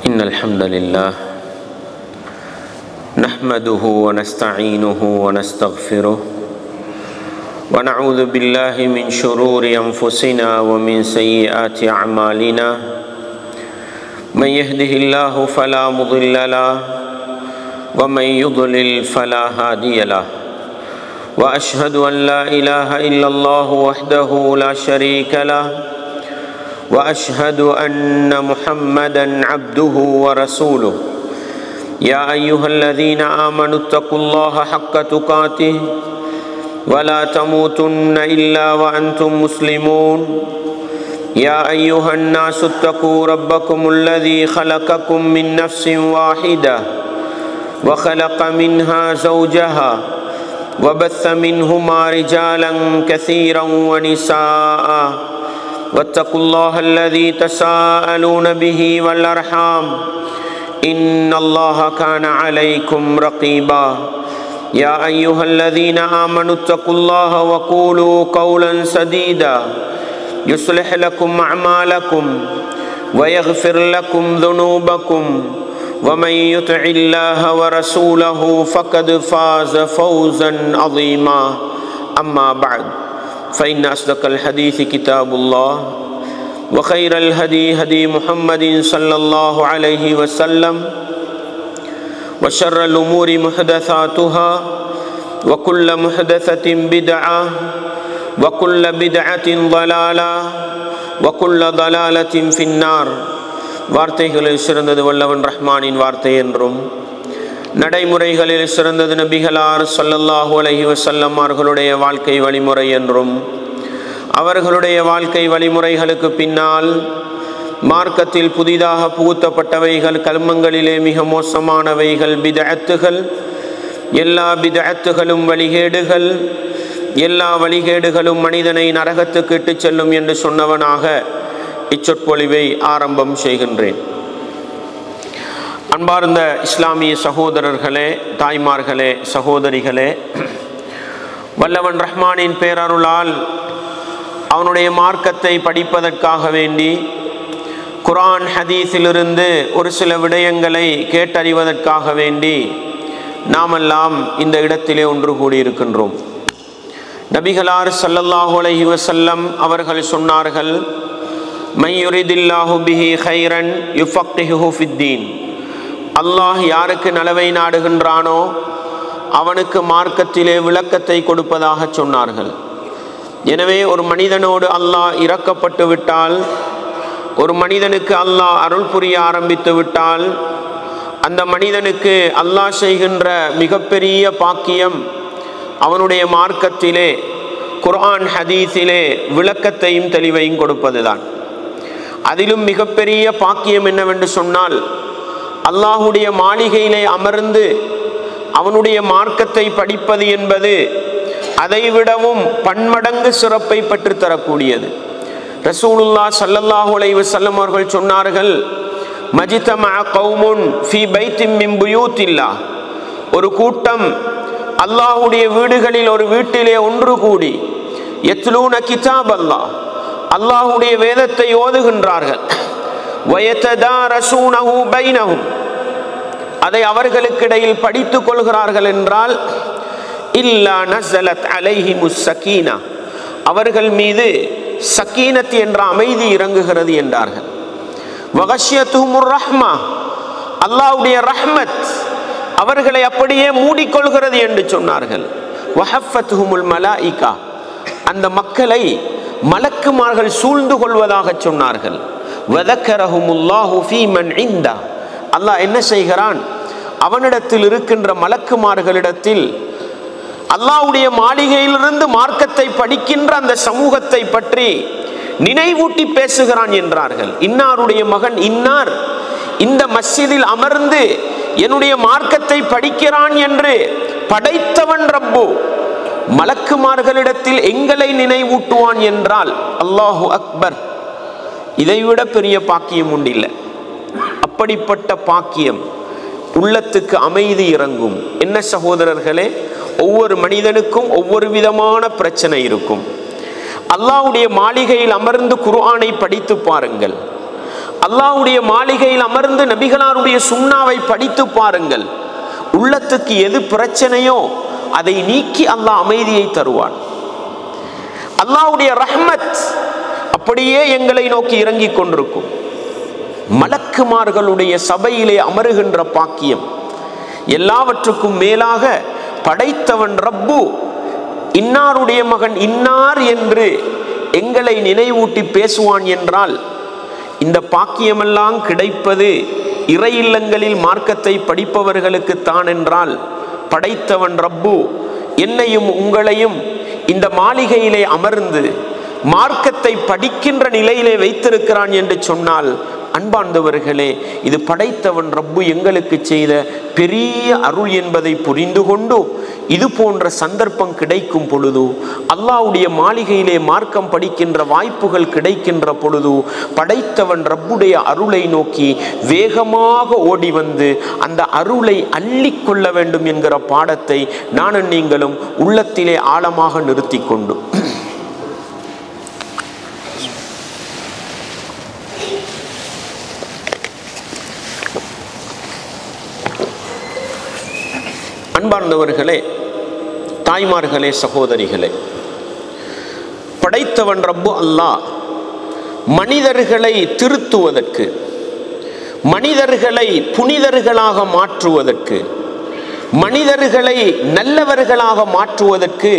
إن الحمد لله نحمده ونستعينه ونستغفره ونعوذ بالله من شرور أنفسنا ومن سيئات أعمالنا من يهده الله فلا مضل له ومن يضلل فلا هادي له وأشهد أن لا إله إلا الله وحده لا شريك له وأشهد أن محمدًا عبده ورسوله يا أيها الذين آمنوا اتقوا الله حق تقاته ولا تموتن إلا وأنتم مسلمون يا أيها الناس اتقوا ربكم الذي خلقكم من نفس واحدة وخلق منها زوجها وبث منهما رجالا كثيرا ونساء واتقوا الله الذي تساءلون به والأرحام إن الله كان عليكم رقيبا يا أيها الذين آمنوا اتقوا الله وقولوا قولا سديدا يصلح لكم أعمالكم ويغفر لكم ذنوبكم ومن يطع الله ورسوله فقد فاز فوزا عظيما أما بعد فإن أصدق الحديث كتاب الله وخير الهدي هدي محمد صلى الله عليه وسلم وشر الأمور محدثاتها وكل محدثة بدعة وكل بدعة ضلالة وكل ضلالة في النار வார்த்தைகளில் சிறந்தது வல்லவன் ரஹ்மானின் வார்த்தை என்றும் நடைமுறைகளில் சிறந்தது நபிகளார் ஸல்லல்லாஹு அலைஹி வஸல்லம் அவர்களுடைய வாழ்க்கை வழிமுறை என்றும் அவர்களுடைய வாழ்க்கை வழிமுறைகளுக்கு பின்னால் மார்க்கத்தில் புதிதாக புகுத்தப்பட்டவைகள் கல்மங்களிலே மிக மோசமானவைகள் பிதஅத்துகள் எல்லா பிதஅத்துகளும் வழிகேடுகள் எல்லா வழிகேடுகளும் மனிதனை நரகத்துக்கு இட்டுச் செல்லும் என்று சொன்னவனாக இச்சொற்பொழிவை ஆரம்பம் செய்கின்றேன். அன்பார்ந்த இஸ்லாமிய சகோதரர்களே, தாய்மார்களே, சகோதரிகளே, வல்லவன் ரஹ்மானின் பேரருளால் அவனுடைய மார்க்கத்தை படிப்பதற்காக வேண்டி குர்ஆன் ஹதீஸிலிருந்து ஒரு சில விடயங்களை கேட்டறிவதற்காக வேண்டி நாமெல்லாம் இந்த இடத்திலே ஒன்று கூடியிருக்கின்றோம். நபிகளார் ஸல்லல்லாஹு அலைஹி வஸல்லம் அவர்கள் சொன்னார்கள், மை யுரிதில்லாஹு பிஹி கைரன் யுஃபக்கிஹு ஃபித்தீன். அல்லாஹ் யாருக்கு நலவை நாடுகின்றானோ அவனுக்கு மார்க்கத்திலே விளக்கத்தை கொடுப்பதாக சொன்னார்கள். எனவே ஒரு மனிதனோடு அல்லாஹ் இரக்கப்பட்டு விட்டால், ஒரு மனிதனுக்கு அல்லாஹ் அருள் புரிய ஆரம்பித்து விட்டால், அந்த மனிதனுக்கு அல்லாஹ் செய்கின்ற மிகப்பெரிய பாக்கியம் அவனுடைய மார்க்கத்திலே குர்ஆன் ஹதீஸிலே விளக்கத்தையும் தெளிவையும் கொடுப்பதுதான். அதிலும் மிகப்பெரிய பாக்கியம் என்னவென்று சொன்னால், அல்லாஹுடைய மாளிகையிலே அமர்ந்து அவனுடைய மார்க்கத்தை படிப்பது என்பது அதைவிடவும் பன்மடங்கு சிறப்பை பெற்றுத்தரக்கூடியது. ரசூலுல்லாஹ் ஸல்லல்லாஹு அலைஹி வஸல்லம் அவர்கள் சொன்னார்கள், மஜ்தமஅ கௌமுன் ஃபீ பைத்தின் மின் புயூத்தில்லாஹ். ஒரு கூட்டம் அல்லாஹுடைய வீடுகளில் ஒரு வீட்டிலே ஒன்று கூடி யத்லூன கிதாப் அல்லாஹ், அல்லாஹுடைய வேதத்தை ஓதுகின்றார்கள். வயததாரஸூனஹு பைனஹும், அதை அவர்களுக்கிடையில் படித்துக் கொள்கிறார்கள் என்றால், இல்லா நஸலத் அலைஹிமுஸ் ஸகீனா, அவர்கள் மீது சக்கீனத் என்ற அமைதி இறங்குகிறது என்றார்கள். வகஷியத்துஹுமுர் ரஹ்மா, அல்லாஹ்வுடைய ரஹ்மத் அவர்களை அப்படியே மூடிக்கொள்கிறது என்று சொன்னார்கள். வஹஃபத்துஹுமுல் மலாயிகா, அந்த மக்களை மலக்குமார்கள் சூழ்ந்து கொள்வதாக சொன்னார்கள். வதக்கரஹுமுல்லாஹு ஃபீமன் இந்தா, அல்லாஹ் என்ன செய்கிறான், அவனிடத்தில் இருக்கின்ற மலக்குமார்களிடத்தில் அல்லாஹ்வுடைய மாளிகையிலிருந்து மார்க்கத்தை படிக்கின்ற அந்த சமூகத்தை பற்றி நினைவூட்டி பேசுகிறான் என்றார்கள். இன்னாருடைய மகன் இன்னார் இந்த மஸ்ஜிதில் அமர்ந்து என்னுடைய மார்க்கத்தை படிக்கிறான் என்று படைத்தவன் ரப்பு மலக்குமார்களிடத்தில் எங்களை நினைவூட்டுவான் என்றால் அல்லாஹு அக்பர், இதைவிட பெரிய பாக்கியம் உண்டில்லை. அப்படிப்பட்ட பாக்கியம், உள்ளத்துக்கு அமைதி இறங்கும். என்ன சகோதரர்களே, ஒவ்வொரு மனிதனுக்கும் ஒவ்வொரு விதமான பிரச்சனை இருக்கும். அல்லாஹ்வுடைய மாளிகையில் அமர்ந்து குர்ஆனை படித்து பாருங்கள். அல்லாஹ்வுடைய மாளிகையில் அமர்ந்து நபிகளாருடைய சுன்னாவை படித்து பாருங்கள். உள்ளத்துக்கு எது பிரச்சனையோ அதை நீக்கி அல்லாஹ் அமைதியை தருவான். அல்லாஹ்வுடைய ரஹ்மத் அப்படியே எங்களை நோக்கி இறங்கிக் கொண்டிருக்கும். மலக்குமார்களுடைய சபையிலே அமருகின்ற பாக்கியம், எல்லாவற்றுக்கும் மேலாக படைத்தவன் ரப்பு இன்னாருடைய மகன் இன்னார் என்று எங்களை நினைவூட்டி பேசுவான் என்றால், இந்த பாக்கியமெல்லாம் கிடைப்பது இறை இல்லங்களில் மார்க்கத்தை படிப்பவர்களுக்கு தான் என்றால், படைத்தவன் ரப்பு என்னையும் உங்களையும் இந்த மாளிகையிலே அமர்ந்து மார்க்கத்தை படிக்கின்ற நிலையிலே வைத்திருக்கிறான் என்று சொன்னால், அன்பார்ந்தவர்களே, இது படைத்தவன் ரப்பு எங்களுக்கு செய்த பெரிய அருள் என்பதை புரிந்து கொண்டு, இது போன்ற சந்தர்ப்பம் கிடைக்கும் பொழுது, அல்லாஹ்வுடைய மாளிகையிலே மார்க்கம் படிக்கின்ற வாய்ப்புகள் கிடைக்கின்ற பொழுது, படைத்தவன் ரப்புடைய அருளை நோக்கி வேகமாக ஓடி வந்து அந்த அருளை அள்ளிக்கொள்ள வேண்டும் என்கிற பாடத்தை நானும் நீங்களும் உள்ளத்திலே ஆழமாக நிறுத்தி கொண்டு, அன்பார்ந்தவர்களே, தாய்மார்களே, சகோதரிகளே, படைத்தவன் ரப்பு அல்லாஹ் மனிதர்களை திருத்துவதற்கு, மனிதர்களை புனிதர்களாக மாற்றுவதற்கு, மனிதர்களை நல்லவர்களாக மாற்றுவதற்கு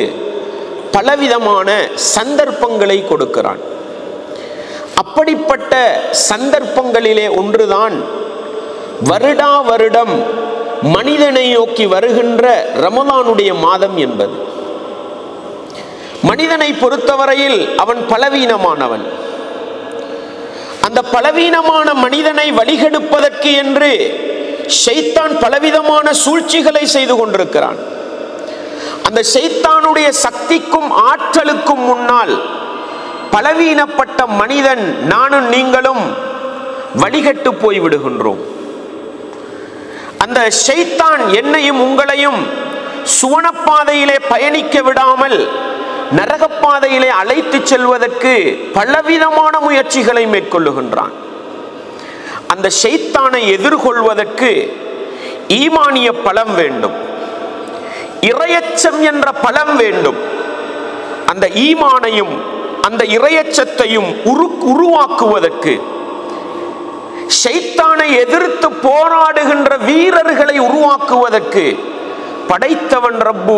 பலவிதமான சந்தர்ப்பங்களை கொடுக்கிறான். அப்படிப்பட்ட சந்தர்ப்பங்களிலே ஒன்றுதான் வருடா வருடம் மனிதனை நோக்கி வருகின்ற ரமலானுடைய மாதம் என்பது. மனிதனை பொறுத்தவரையில் அவன் பலவீனமானவன். அந்த பலவீனமான மனிதனை வழிகெடுப்பதற்கு என்று ஷைத்தான் பலவிதமான சூழ்ச்சிகளை செய்து கொண்டிருக்கிறான். அந்த ஷைத்தானுடைய சக்திக்கும் ஆற்றலுக்கும் முன்னால் பலவீனப்பட்ட மனிதன் நானும் நீங்களும் வழிகெட்டு போய் விடுகின்றோம். அந்த ஷைத்தான் என்னையும் உங்களையும் சுவனப்பாதையிலே பயணிக்க விடாமல் நரகப்பாதையிலே அழைத்து செல்வதற்கு பலவிதமான முயற்சிகளை மேற்கொள்ளுகின்றான். அந்த ஷைத்தானை எதிர்கொள்வதற்கு ஈமானிய பலம் வேண்டும், இறையச்சம் என்ற பலம் வேண்டும். அந்த ஈமானையும் அந்த இறையச்சத்தையும் உருவாக்குவதற்கு, ஷைத்தானை எதிர்த்து போராடுகின்ற வீரர்களை உருவாக்குவதற்கு படைத்தவன் ரப்பு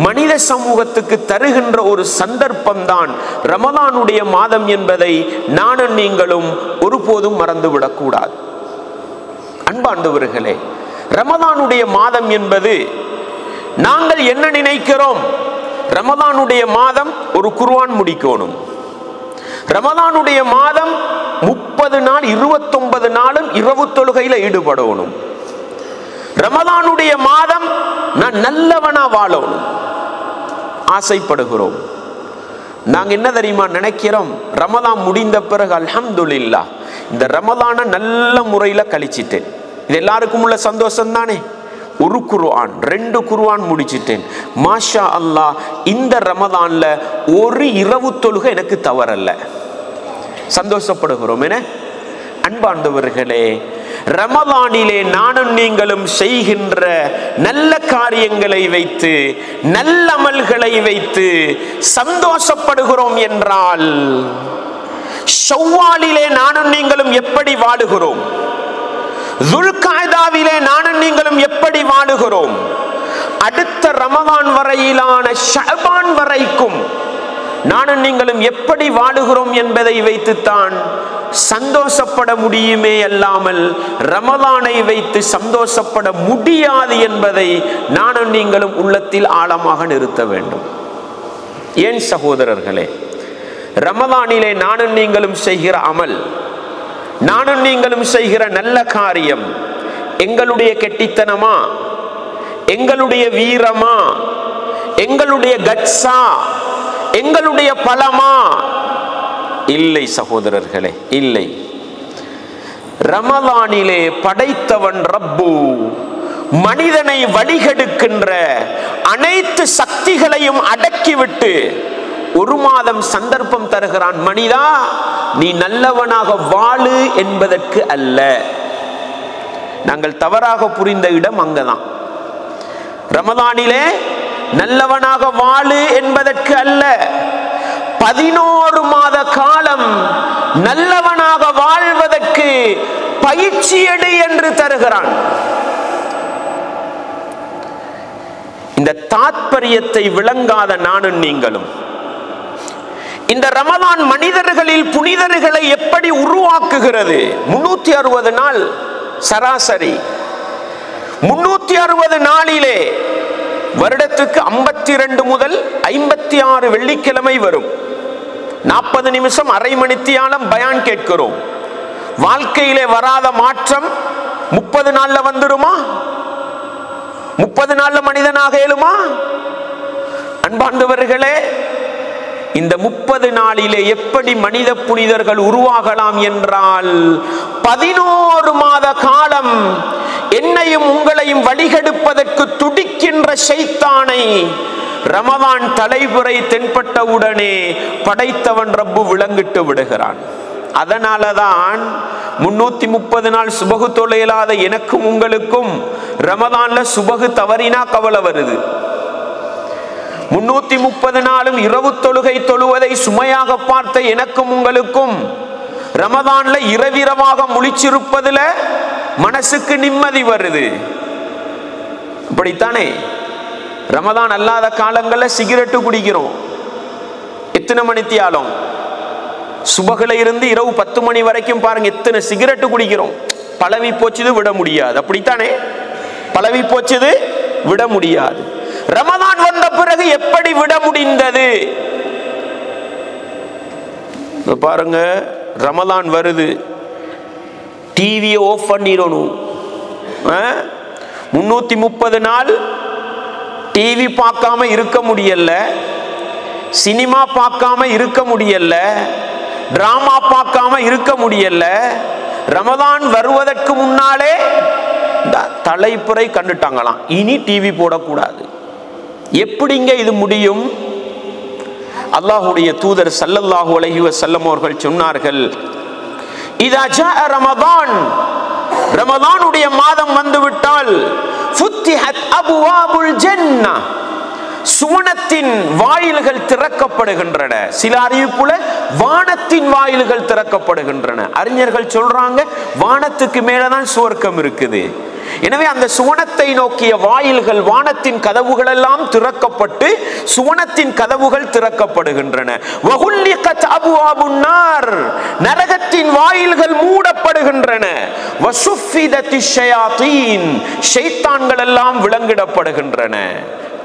மனித சமூகத்துக்கு தருகின்ற ஒரு சந்தர்ப்பம் தான் ரமலானுடைய மாதம் என்பதை நானும் நீங்களும் ஒருபோதும் மறந்துவிடக்கூடாது. அன்பார்ந்தவர்களே, ரமலானுடைய மாதம் என்பது நாங்கள் என்ன நினைக்கிறோம்? ரமலானுடைய மாதம் ஒரு குர்ஆன் முடிக்கணும், ரமலானுடைய மாதம் 30 நாள் 29 நாளும் இரவு தொழுகையில ஈடுபடணும், ரமலானுடைய மாதம் நான் நல்லவனா வாழணும் ஆசைப்படுகிறோம். நாங்க என்ன தெரியுமா நினைக்கிறோம்? ரமலான் முடிந்த பிறகு அல்ஹம்துலில்லாஹ் இந்த ரமலானை நல்ல முறையில கழிச்சிட்டேன், இது எல்லாருக்கும் உள்ள சந்தோஷம் தானே. ஒரு குர்ஆன் 2 குர்ஆன் முடிச்சிட்டேன், மாஷா அல்லாஹ், இந்த ரமலான்ல ஒரு இரவு தொழுகை எனக்கு தவறல்ல, சந்தோஷப்படுகிறோம். என அன்பார்ந்தவர்களே, ரமலானிலே நானும் நீங்களும் செய்கின்ற நல்ல காரியங்களை வைத்து, நல்லமல்களை வைத்து சந்தோஷப்படுகிறோம் என்றால், ஷவ்வாலிலே நானும் நீங்களும் எப்படி வாழுகிறோம், துல்காய்தாவிலே நானும் நீங்களும் எப்படி வாழுகிறோம், அடுத்த ரமலான் வரையிலான ஷஅபான் வரைக்கும் நானும் நீங்களும் எப்படி வாழுகிறோம் என்பதை வைத்துத்தான் சந்தோஷப்பட முடியுமே அல்லாமல் ரமலானை வைத்து சந்தோஷப்பட முடியாது என்பதை நானும் நீங்களும் உள்ளத்தில் ஆழமாக நிறுத்த வேண்டும். ஏன் சகோதரர்களே, ரமலானிலே நானும் நீங்களும் செய்கிற அமல், நானும் நீங்களும் செய்கிற நல்ல காரியம் எங்களுடைய கெட்டித்தனமா, எங்களுடைய வீரமா, எங்களுடைய கட்ஸா, எங்களுடைய பலமா? இல்லை சகோதரர்களே, இல்லை. ரமலானிலே படைத்தவன் ரப்பு மனிதனை வழிகெடுக்கின்ற அனைத்து சக்திகளையும் அடக்கிவிட்டு ஒரு மாதம் சந்தர்ப்பம் தருகிறான். மனிதா, நீ நல்லவனாக வாழு என்பதற்கு அல்ல. நாங்கள் தவறாக புரிந்த இடம் அங்கதான். ரமதானிலே நல்லவனாக வாழு என்பதற்கு அல்ல, 11 மாத காலம் நல்லவனாக வாழ்வதற்கு பயிற்சி எடு என்று தருகிறான். இந்த தாத்பரியத்தை விளங்காத நானும் நீங்களும் இந்த ரமதான் மனிதர்களில் புனிதர்களை எப்படி உருவாக்குகிறது? 360 நாள் சராசரி, 360 நாளிலே வருடத்துக்கு 52 முதல் 56 வெள்ளிக்கிழமை வரும். 40 நிமிஷம் அரை மணித்தியாலம் பயான் கேட்கிறோம். வாழ்க்கையிலே வராத மாற்றம் 30 நாள்ல வந்துடுமா? 30 நாள்ல மனிதனாக இயலுமா? அன்பார்ந்தவர்களே, இந்த 30 நாளிலே எப்படி மனித புனிதர்கள் உருவாகலாம் என்றால், 11 மாத காலம் என்னையும் உங்களையும் வழிகெடுப்பதற்கு துடிக்கின்ற ஷைத்தானை ரமதான் தலைமுறை தென்பட்டவுடனே படைத்தவன் ரப்பு விளங்கிட்டு விடுகிறான். அதனாலதான் 330 நாள் சுபகு தொலைலாத எனக்கும் உங்களுக்கும் ரமதான்ல சுபகு தவறினா கவலை வருது. 330 நாளும் இரவு தொழுகை தொழுவதை சுமையாக பார்த்த எனக்கும் உங்களுக்கும் ரமதான்ல இரவிரவாக முழிச்சிருப்பதுல மனசுக்கு நிம்மதி வருது. இப்படித்தானே ரமதான் அல்லாத காலங்களில் சிகரெட்டு குடிக்கிறோம். எத்தனை மணித்தியாலும் சுபகுல இருந்து இரவு 10 மணி வரைக்கும் பாருங்க, எத்தனை சிகரெட்டு குடிக்கிறோம். பழவி போச்சுது விட முடியாது. அப்படித்தானே, பழவி போச்சுது விட முடியாது. ரமதான் வந்த பிறகு எப்படி விட முடிந்தது? பாருங்க, ரமதான் வருது, டிவியை ஆஃப் பண்ணிடணும். 330 நாள் டிவி பார்க்காம இருக்க முடியல, சினிமா பார்க்காம இருக்க முடியல, டிராமா பார்க்காம இருக்க முடியல. ரமதான் வருவதற்கு முன்னாலே தலைப்புரை கண்டுட்டாங்களாம், இனி டிவி போடக்கூடாது. எப்படிங்க இது முடியும்? அல்லாஹ்வுடைய தூதர் ஸல்லல்லாஹு அலைஹி வஸல்லம் அவர்கள் சொன்னார்கள், இதா ஜாஅ ரமதான், ரமதானுடைய மாதம் வந்துவிட்டால் ஃபுத்திஹத் அபுவாபுல் ஜன்னah, சுவனத்தின் வாயில்கள் திறக்கப்படுகின்றன. சில அறிவிப்புல வானத்தின் வாயில்கள் திறக்கப்படுகின்றன. அறிஞர்கள் சொல்றாங்க, வானத்துக்கு மேலதான் சுவர்க்கம் இருக்குது. எனவே அந்த சுவனத்தை நோக்கிய வாயில்கள், வானத்தின் கதவுகள் எல்லாம் திறக்கப்பட்டு சுவனத்தின் கதவுகள் திறக்கப்படுகின்றன. வஹுல்லிகத் அபுவாபுன் நார், நரகத்தின் வாயில்கள் மூடப்படுகின்றன. வசுஃபிதத்திஷ் ஷயாத்தீன், ஷைத்தான்கள் எல்லாம் விலங்கிடப்படுகின்றன.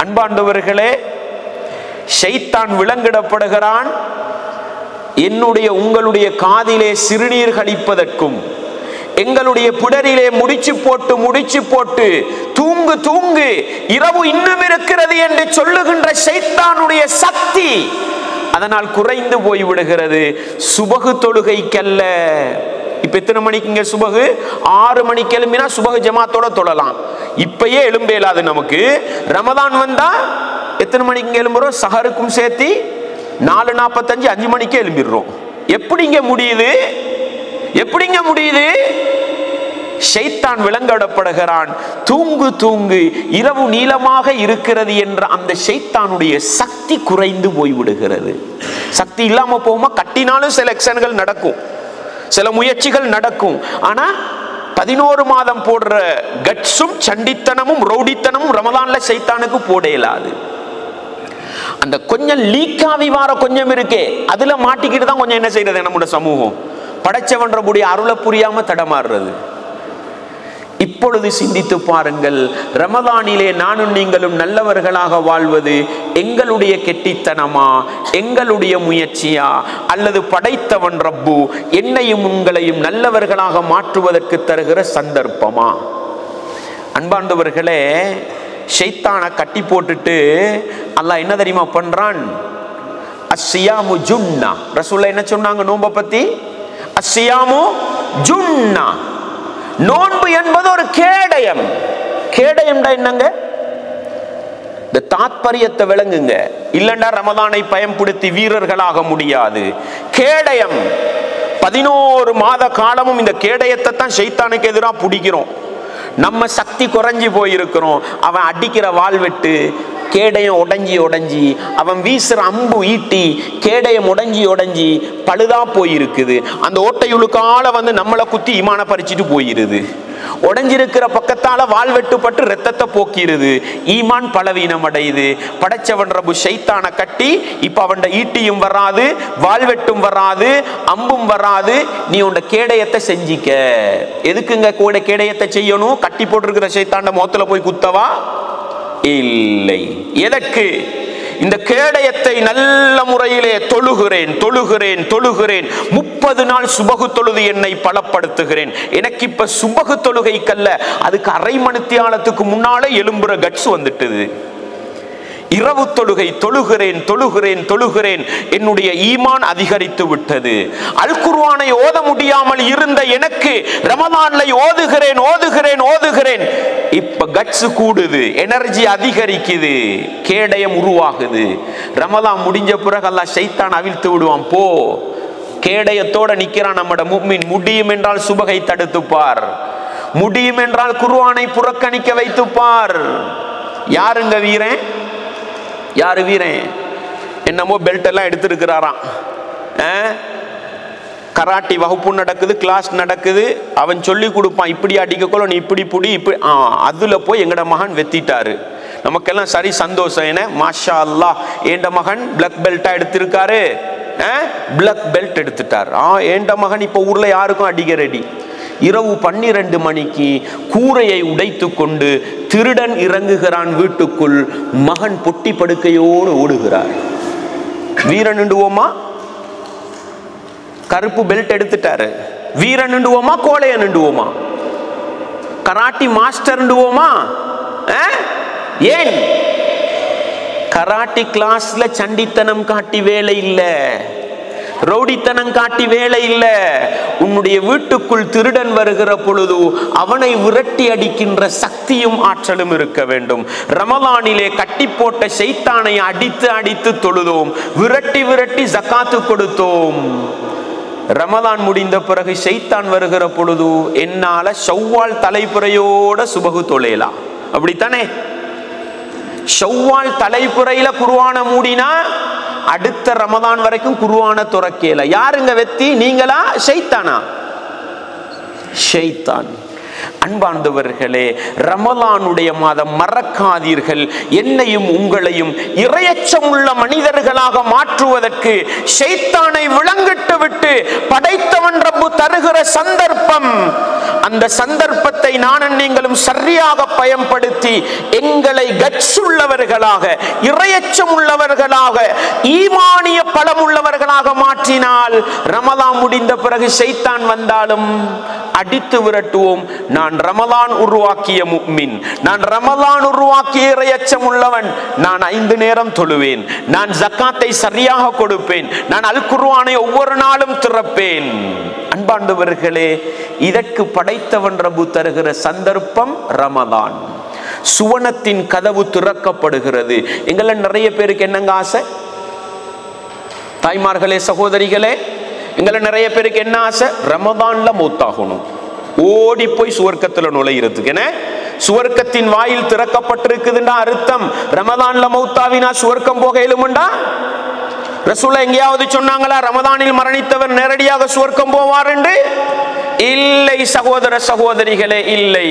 அன்பாண்டவர்களே, ஷைத்தான் விலங்கிடப்படுகிறான். என்னுடைய உங்களுடைய காதிலே சிறுநீர் கழிப்பதற்கும், எங்களுடைய புடரிலே முடிச்சு போட்டு தூங்கு தூங்கு, இரவு இன்னும் இருக்கிறது என்று சொல்லுகின்ற ஷைத்தானுடைய சக்தி அதனால் குறைந்து போய் விடுகிறது. சுபகு தொழுகைக்கல்ல. இப்ப எத்தனை மணிக்கு இங்க சுபகு? 6 மணிக்கு எழும்பினா சுபகு ஜமாத்தோட தொழலாம். இப்பயே எழும்பேலாது நமக்கு. ரமதான் வந்தா எத்தனை மணிக்கு இங்க எழும்புறோம்? சஹருக்கும் சேர்த்து 4:45 5 மணிக்கு எழும்பிடுறோம். எப்படிங்க முடியுது? எப்படிங்க முடியுது? ஷைத்தான் விலங்கிடப்படுகிறான். தூங்கு தூங்கு, இரவு நீளமாக இருக்கிறது என்ற அந்த ஷைத்தானுடைய சக்தி குறைந்து போய்விடுகிறது. சக்தி இல்லாம போகுமா? கட்டினாலும் சில எக்ஷன்கள் நடக்கும், சில முயற்சிகள் நடக்கும். ஆனா 11 மாதம் போடுற கட்ஸும் சண்டித்தனமும் ரவுடித்தனமும் ரமதான்ல ஷைத்தானுக்கு போட இயலாது. அந்த கொஞ்சம் லீக்காவி வார கொஞ்சம் இருக்கே, அதுல மாட்டிக்கிட்டு தான் கொஞ்சம் என்ன செய்யறது நம்முடைய சமூகம், படைச்சவன்றபுடைய அருளை புரியாம தடமாறுறது. இப்பொழுது சிந்தித்து பாருங்கள், ரமதானிலே நானும் நீங்களும் நல்லவர்களாக வாழ்வது எங்களுடைய கெட்டித்தனமா, எங்களுடைய முயற்சியா, அல்லது படைத்தவன் ரப்பு என்னையும் உங்களையும் நல்லவர்களாக மாற்றுவதற்கு தருகிற சந்தர்ப்பமா? அன்பார்ந்தவர்களே, ஷைத்தானை கட்டி போட்டுட்டு அல்லாஹ் என்ன தெரியுமா பண்றான்? அஸ்ஸியாமு ஜுன்னா. ரசூலுல்லாஹ் என்ன சொன்னாங்க நோன்பை பத்தி? அஸ்ஸியாமு ஜுன்னா, நோன்பு என்பது ஒரு கேடயம். கேடயம்டா என்னங்க? இந்த தாத்பரியத்தை விளங்குங்க. இல்லண்டா ரமதானை பயன்படுத்தி வீரர்களாக முடியாது. கேடயம் 11 மாத காலமும் இந்த கேடயத்தை தான் ஷைத்தானுக்கு எதிராக பிடிக்கிறோம். நம்ம சக்தி குறைஞ்சி போயிருக்கிறோம். அவன் அடிக்கிற வாள்வெட்டு கேடயம் உடஞ்சி அவன் வீசுற அம்பு ஈட்டி கேடயம் உடஞ்சி பழுதா போயிருக்குது. அந்த ஓட்டையுழுக்கால வந்து நம்மளை குத்தி ஈமான பறிச்சுட்டு போயிருது. உடஞ்சிருக்கிற பக்கத்தால வாள்வெட்டுப்பட்டு ரத்தத்தை போக்கிருது. ஈமான் பலவீனம் அடையுது. படைச்சவன் ரப்பு ஷைத்தானை கட்டி இப்ப அவன் ஈட்டியும் வராது, வாள்வெட்டும் வராது, அம்பும் வராது. நீ உண்ட கேடயத்தை செஞ்சிக்க. எதுக்குங்க கூட கேடயத்தை செய்யணும்? கட்டி போட்டிருக்கிற ஷைத்தாண்ட முகத்துல போய் குத்தவா? இல்லை. எதற்கு? இந்த கேடயத்தை நல்ல முறையிலே தொழுகிறேன் 30 நாள் சுபகு தொழுது என்னை பலப்படுத்துகிறேன். எனக்கு இப்ப சுபகு தொழுகைக்கல்ல, அதுக்கு அரை மணித்தியாலத்துக்கு முன்னாலே எழும்புற கட்ஸ் வந்துட்டது. இரவு தொழுகை தொழுகிறேன். என்னுடைய ஈமான் அதிகரித்து விட்டது. அல் குர்ஆனை ஓத முடியாமல் இருந்த எனக்கு ரமதான்ல ஓதுகிறேன். இப்ப கட்ஸ் கூடுது, எனர்ஜி அதிகரிக்குது, கேடயம் உருவாகுது. ரமதான் முடிஞ்ச பிறகு அல்லாஹ் ஷைத்தான் அவிழ்த்து விடுவான். போ, கேடயத்தோட நிக்கிறான் நம்மட முஃமின். முடியும் என்றால் சுபகை தடுத்துப்பார், முடியும் என்றால் குர்ஆனை புறக்கணிக்க வைத்துப்பார். யாருங்க வீரன்? யாரு வீரன்? என்னமோ பெல்ட் எல்லாம் எடுத்திருக்கிறாராம். கராட்டி வகுப்பு நடக்குது, கிளாஸ் நடக்குது. அவன் சொல்லி கொடுப்பான், இப்படி அடிக்கக்கொள்ள நீ இப்படி புடி, இப்படி. அதுல போய் எங்கட மகன் வெத்திட்டாரு. நமக்கெல்லாம் சரி சந்தோஷம். என்ன மாஷா அல்லாஹ், ஏண்ட மகன் பிளாக் பெல்ட்டா எடுத்திருக்காரு, பிளாக் பெல்ட் எடுத்துட்டார். ஏண்ட மகன் இப்ப ஊர்ல யாருக்கும் அடிக்க ரெடி. இரவு 12 மணிக்கு கூரையை உடைத்து கொண்டு திருடன் இறங்குகிறான் வீட்டுக்குள். மகன் பொட்டி படுக்கையோடு ஓடுகிறார். வீரன் நின்றுவோமா? கருப்பு பெல்ட் எடுத்துட்டாரு. வீரன் நின்றுவோமா? கோழைய நின்றுவோமா? Karate master நின்றுவோமா? ஏன்? கராட்டி கிளாஸ்ல சண்டித்தனம் காட்டி வேலை இல்லை, ரவுடித்தனம் காட்டி வேலை இல்ல. உன்னுடைய வீட்டுக்குள் திருடன் வருகிற பொழுது அவனை விரட்டி அடிக்கின்ற சக்தியும் ஆற்றலும் இருக்க வேண்டும். ரமலானிலே கட்டி போட்ட ஷைத்தானை அடித்து தொழுதோம், விரட்டி ஜகாத்து கொடுத்தோம். ரமலான் முடிந்த பிறகு ஷைத்தான் வருகிற பொழுது என்னால ஷவ்வால் தலைப்புறையோட சுபகு தொழலாம். அப்படித்தானே? ஷவ்வால் தலைப்புறையில குர்ஆனை மூடினா அடுத்த ரமதான் வரைக்கும் குர்ஆனை துறக்கல. யாருங்க வெத்தி? நீங்களா ஷைத்தானா? ஷைத்தான். அன்பார்ந்தவர்களே, ரமலானுடைய மாதம் மறக்காதீர்கள். என்னையும் உங்களையும் இறையச்சம் உள்ள மனிதர்களாக மாற்றுவதற்கு ஷைத்தானை விளங்கிட்டு விட்டு படைத்தவன் ரப்பு தருகிற சந்தர்ப்பம். அந்த சந்தர்ப்பத்தை நானும் நீங்களும் சரியாக பயன்படுத்தி எங்களை கட்ஸ் உள்ளவர்களாக, இறையச்சம் உள்ளவர்களாக, ஈமானிய பலம் உள்ளவர்களாக மாற்றினால் ரமலான் முடிந்த பிறகு ஷைத்தான் வந்தாலும் அடித்து விரட்டுவோம். நான் ரமலான் உருவாக்கிய முஃமின், நான் ரமலான் உருவாக்கிய இறையச்சம் உள்ளவன். நான் 5 நேரம் தொழுவேன், நான் ஜக்காத்தை சரியாக கொடுப்பேன், நான் அல் குர்ஆனை ஒவ்வொரு நாளும் திறப்பேன். அன்பாண்டவர்களே, இதற்கு படைத்தவன் ரப்பு தருகிற சந்தர்ப்பம் ரமலான். சுவனத்தின் கதவு திறக்கப்படுகிறது. எங்கள நிறைய பேருக்கு என்னங்க ஆசை? தாய்மார்களே, சகோதரிகளே, எங்களை நிறைய பேருக்கு என்ன ஆசை? ரமதான்ல மௌத்தாகணும், ஓடி போய் சுவர்க்கத்துல நுழையிறதுக்கு. என்ன? சுவர்க்கத்தின் வாயில் திறக்கப்பட்டிருக்குதுண்டா அர்த்தம். ரமதான்ல மௌத்தாவினா சுவர்க்கம் போக இயலுமுண்டா? ரசூல் எங்கேயாவது சொன்னாங்களா ரமதானில் மரணித்தவர் நேரடியாக சுவர்க்கம் போவார் என்று? இல்லை சகோதர சகோதரிகளே, இல்லை.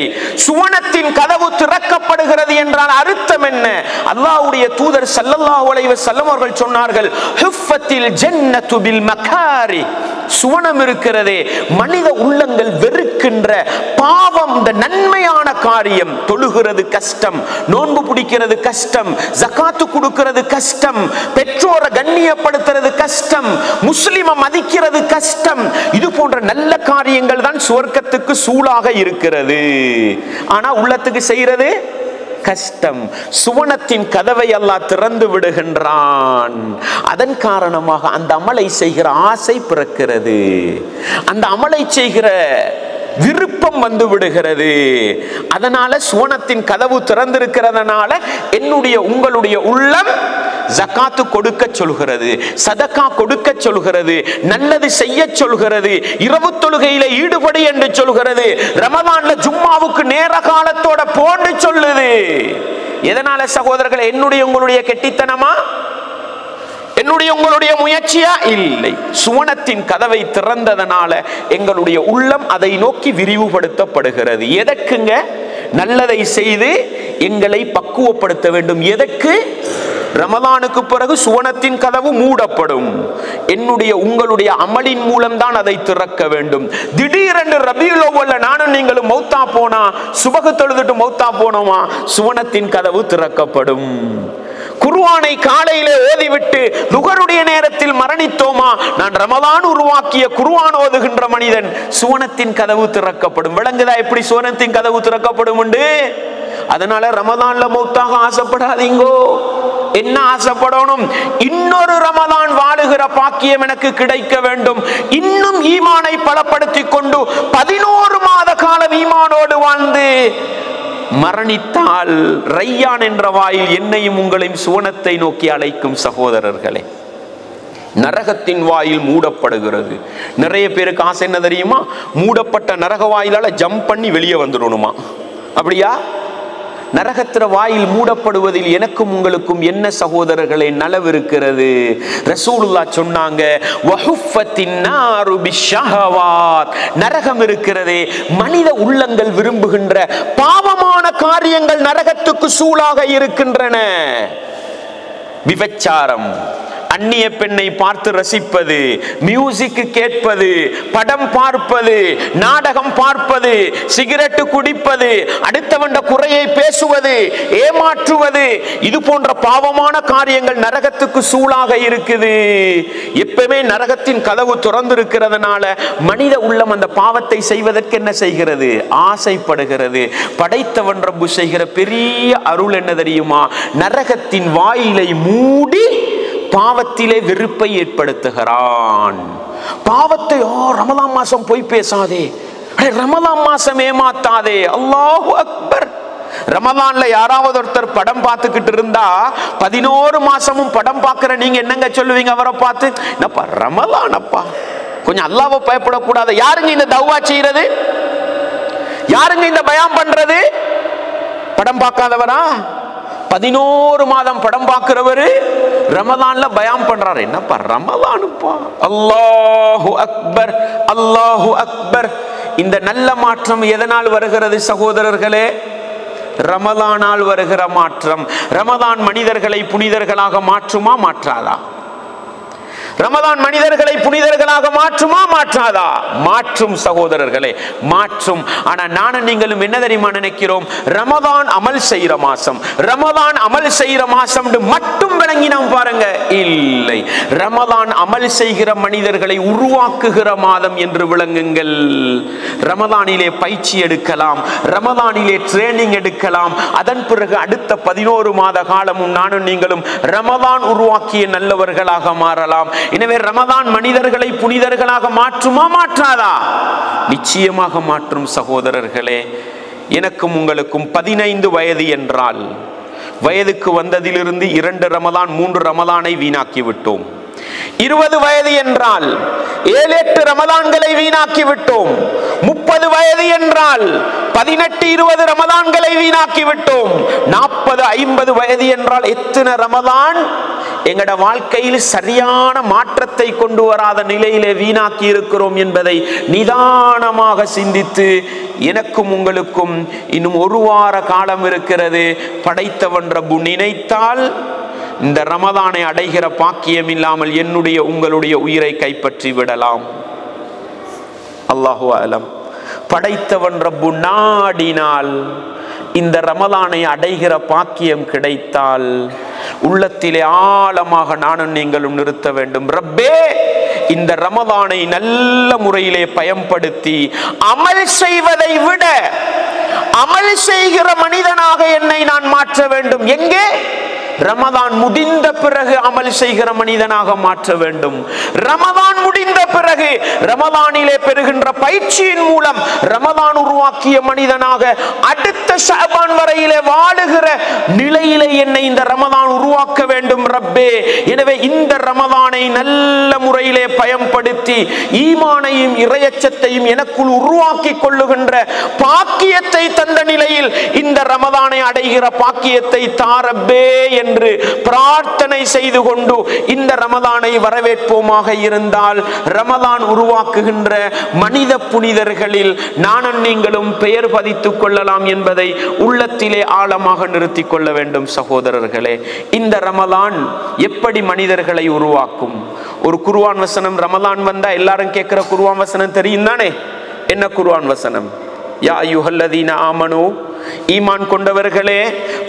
சுவனத்தின் கதவு திறக்கப்படுகிறது என்றால் அர்த்தம் என்ன? அல்லாஹ்வுடைய தூதர் ஸல்லல்லாஹு அலைஹி வஸல்லம் அவர்கள் சொன்னார்கள், ஹுஃபத்தில் ஜன்னத்து பில் மகாரி. சுவனம் இருக்கிறதே, மனித உள்ளங்கள் வெறுக்கின்ற பாவம், இந்த நன்மையான காரியம். தொழுகிறது கஷ்டம், நோன்பு பிடிக்கிறது கஷ்டம், ஜகாத்து கொடுக்கிறது கஷ்டம், பெற்றோரை கண்ணியப்படுத்துறது கஷ்டம், முஸ்லிமை மதிக்கிறது கஷ்டம். இது போன்ற நல்ல காரியங்கள் தான் சுவர்க்கத்துக்கு சூளாக இருக்கிறது. ஆனா உள்ளத்துக்கு செய்யறது கஷ்டம். சுவனத்தின் கதவை அல்லாஹ் திறந்து விடுகின்றான். அதன் காரணமாக அந்த அமலை செய்கிற ஆசை பிறக்கிறது. அந்த அமலை செய்கிற விருப்பம் வந்து விடுகிறது. அதனால சுவனத்தின் கதவு திறந்திருக்கிறதுனால என்னுடைய உங்களுடைய உள்ளம் ஜகாத்து கொடுக்க சொல்கிறது, சதகா கொடுக்க சொல்கிறது, நல்லது செய்ய சொல்கிறது, இரவு தொழுகையில ஈடுபடு என்று சொல்கிறது, ரமதான்ல ஜும்மாவுக்கு நேர காலத்தோட போன்னு சொல்லுது. எதனால சகோதரர்களே? என்னுடைய உங்களுடைய கெட்டித்தனமா? என்னுடைய உங்களுடைய முயற்சியா? இல்லை. சுவனத்தின் கதவை திறந்ததனால எங்களுடைய உள்ளம் அதை நோக்கி விரிவுபடுத்தப்படுகிறது. எதற்குங்க? நல்லதை செய்து எங்களை பக்குவப்படுத்த வேண்டும். எதற்கு? ரமலானுக்கு பிறகு சுவனத்தின் கதவு மூடப்படும். என்னுடைய உங்களுடைய அமலின் மூலம் தான் அதை திறக்க வேண்டும். திடீரென்று ரபியுல் அவ்வல்ல நானும் நீங்களும் மௌத்தா போனா, சுபகு தொழுதுட்டு மௌத்தா போனோமா, சுவனத்தின் கதவு திறக்கப்படும். குர்ஆனை காலையிலே ஓதிவிட்டு லுகருடைய நேரத்தில் மரணித்தோமா, நான் ரமலான் உருவாக்கிய குர்ஆன் ஓதுகின்ற மனிதன், சுவனத்தின் கதவு திறக்கப்படும். விளங்குதா எப்படி சுவனத்தின் கதவு திறக்கப்படும் உண்டு? அதனால ரமலான்ல மௌத்தாக ஆசைப்படாதீங்கோ. என்ன ஆசைப்படணும்? இன்னொரு ரமலான் வாழுகிற பாக்கியம் எனக்கு கிடைக்க வேண்டும். இன்னும் ஈமானை பலப்படுத்திக் கொண்டு 11 மாத காலம் ஈமானோடு வாழ்ந்து மரணித்தால் ரையான் என்ற வாயில் என்னையும் உங்களையும் சுவனத்தை நோக்கி அழைக்கும். சகோதரர்களே, நரகத்தின் வாயில் மூடப்படுகிறது. நிறைய பேருக்கு ஆசை என்ன தெரியுமா? மூடப்பட்ட நரக வாயிலால ஜம்ப் பண்ணி வெளியே வந்துடணுமா? அப்படியா? நரகத்திர வாயில் மூடப்படுவதில் எனக்கும் உங்களுக்கும் என்ன சகோதரர்களே நலவு இருக்கிறது? ரசூலுல்லாஹ் சொன்னாங்க, வஹுஃபத்தின் நாரு பிஷ்ஷஹவாத். நரகம் இருக்கிறதே, மனித உள்ளங்கள் விரும்புகின்ற பாவமான காரியங்கள் நரகத்துக்கு சூழாக இருக்கின்றன. விபச்சாரம், அந்நிய பெண்ணை பார்த்து ரசிப்பது, மியூசிக் கேட்பது, படம் பார்ப்பது, நாடகம் பார்ப்பது, சிகரெட் குடிப்பது, அடுத்தவண்ட குறையை பேசுவது, ஏமாற்றுவது, இது போன்ற பாவமான காரியங்கள் நரகத்துக்கு சூழாக இருக்குது. எப்பவுமே நரகத்தின் கதவு திறந்திருக்கிறதுனால மனித உள்ளம் அந்த பாவத்தை செய்வதற்கு என்ன செய்கிறது? ஆசைப்படுகிறது. படைத்தவன் ரப்பு செய்கிற பெரிய அருள் என்ன தெரியுமா? நரகத்தின் வாயிலை மூடி பாவத்திலே வெறுப்பை ஏற்படுத்துகிறான். பாவத்தை ரமலான் மாசம் போய் பேசாதே, ரமலான் மாசம் ஏமாத்தாதே. அல்லாஹு அக்பர். ரமலான்ல யாராவது ஒருத்தர் படம் பார்த்துக்கிட்டு இருந்தா 11 மாசமும் படம் பார்க்கிற நீங்க என்னங்க சொல்லுவீங்க அவரை பார்த்து? என்னப்பா ரமலான் அப்பா, கொஞ்சம் அல்லாஹ்வை பயப்படக்கூடாது. யாருங்க இந்த தௌவா செய்யறது? யாருங்க இந்த பயான் பண்றது? படம் பார்க்காதவரா? 11 மாதம் படம் பார்க்கிறவரு ரமலான்ல பயான் பண்றாரு. என்னப்பா ரமலானுப்பா? அல்லாஹு அக்பர், அல்லாஹு அக்பர். இந்த நல்ல மாற்றம் எதனால் வருகிறது சகோதரர்களே? ரமலானால் வருகிற மாற்றம். ரமலான் மனிதர்களை புனிதர்களாக மாற்றுமா மாற்றாதா? ரமலான் மனிதர்களை புனிதர்களாக மாற்றுமா மாற்றாதா? மாற்றும் சகோதரர்களே, மாற்றும். ஆனா நானும் நீங்களும் என்ன தெரியுமா நினைக்கிறோம்? ரமலான் அமல் செய்யற மாசம், ரமலான் அமல் செய்யற மாசம் மட்டும் விளங்கினோம் பாருங்க. இல்லை, ரமலான் அமல் செய்கிற மனிதர்களை உருவாக்குகிற மாதம் என்று விளங்குங்கள். ரமலானிலே பயிற்சி எடுக்கலாம், ரமலானிலே ட்ரைனிங் எடுக்கலாம். அதன் பிறகு அடுத்த 11 மாத காலமும் நானும் நீங்களும் ரமலான் உருவாக்கிய நல்லவர்களாக மாறலாம். எனவே ரமலான் மனிதர்களை புனிதர்களாக மாற்றுமா மாற்றாதா? நிச்சயமாக மாற்றும் சகோதரர்களே. எனக்கும் உங்களுக்கும் 15 வயது என்றால், வயதுக்கு வந்ததிலிருந்து 2 ரமலான் 3 ரமலானை வீணாக்கி விட்டோம். 20 வயது என்றால் 7-8 ரமலான்களை வீணாக்கி விட்டோம். 30 வயது என்றால் 18-20 ரமலான்களை வீணாக்கி விட்டோம். 40-50 வயது என்றால் எத்தனை ரமலான் எங்கட வாழ்க்கையில் சரியான மாற்றத்தை கொண்டு வராத நிலையிலே வீணாக்கி இருக்கிறோம் என்பதை நிதானமாக சிந்தித்து, எனக்கும் உங்களுக்கும் இன்னும் 1 வார காலம் இருக்கிறது. படைத்தவன் ரப்பு நினைத்தால் இந்த ரமலானை அடைகிற பாக்கியம் இல்லாமல் என்னுடைய உங்களுடைய உயிரை கைப்பற்றி விடலாம். அல்லாஹு அலம். படைத்தவன் ரப்பு நாடினால் இந்த ரமலானை அடைகிற பாக்கியம் கிடைத்தால் உள்ளத்திலே ஆழமாக நானும் நீங்களும் நிறுத்த வேண்டும். ரப்பே, இந்த ரமலானை நல்ல முறையிலே பயன்படுத்தி அமல் செய்வதை விட அமல் செய்கிற மனிதனாக என்னை நான் மாற்ற வேண்டும். எங்கே? ரமதான் முடிந்த பிறகு அமல் செய்கிற மனிதனாக மாற்ற வேண்டும். ரமதான் முடிந்த பிறகு ரமதானிலே பெறுகின்ற பயிற்சியின் மூலம் ரமதான் உருவாக்கிய மனிதனாக அடுத்த ஷஅபான் வரையிலே வாழுகிற நிலையிலே என்னை இந்த ரமதான் உருவாக்க வேண்டும் ரப்பே. எனவே இந்த ரமதானை நல்ல முறையிலே பயன்படுத்தி ஈமானையும் இறையச்சத்தையும் எனக்குள் உருவாக்கி கொள்ளுகின்ற பாக்கியத்தை தந்த நிலையில் இந்த ரமதானை அடைகிற பாக்கியத்தை தாரப்பே என்று பிரார்த்தனை செய்து கொண்டு இந்த ரமதானை வரவேற்போமாக இருந்தால் ரமதான் உருவாக்குகின்ற மனித புனிதர்களில் நானும் நீங்களும் பெயர் பதித்துக் கொள்ளலாம் என்பதை உள்ளத்திலே ஆழமாக நிறுத்திக் கொள்ள வேண்டும். சகோதரர்களே, இந்த ரமதான் எப்படி மனிதர்களை உருவாக்கும்? ஒரு குர்ஆன் வசனம் ரமதான் வந்தா எல்லாரும் கேட்கிற குர்ஆன் வசனம் தெரியும் தானே? என்ன குர்ஆன் வசனம்? யா அய்யுஹல்லதீன ஆமனூ, ஈமான் கொண்டவர்களே,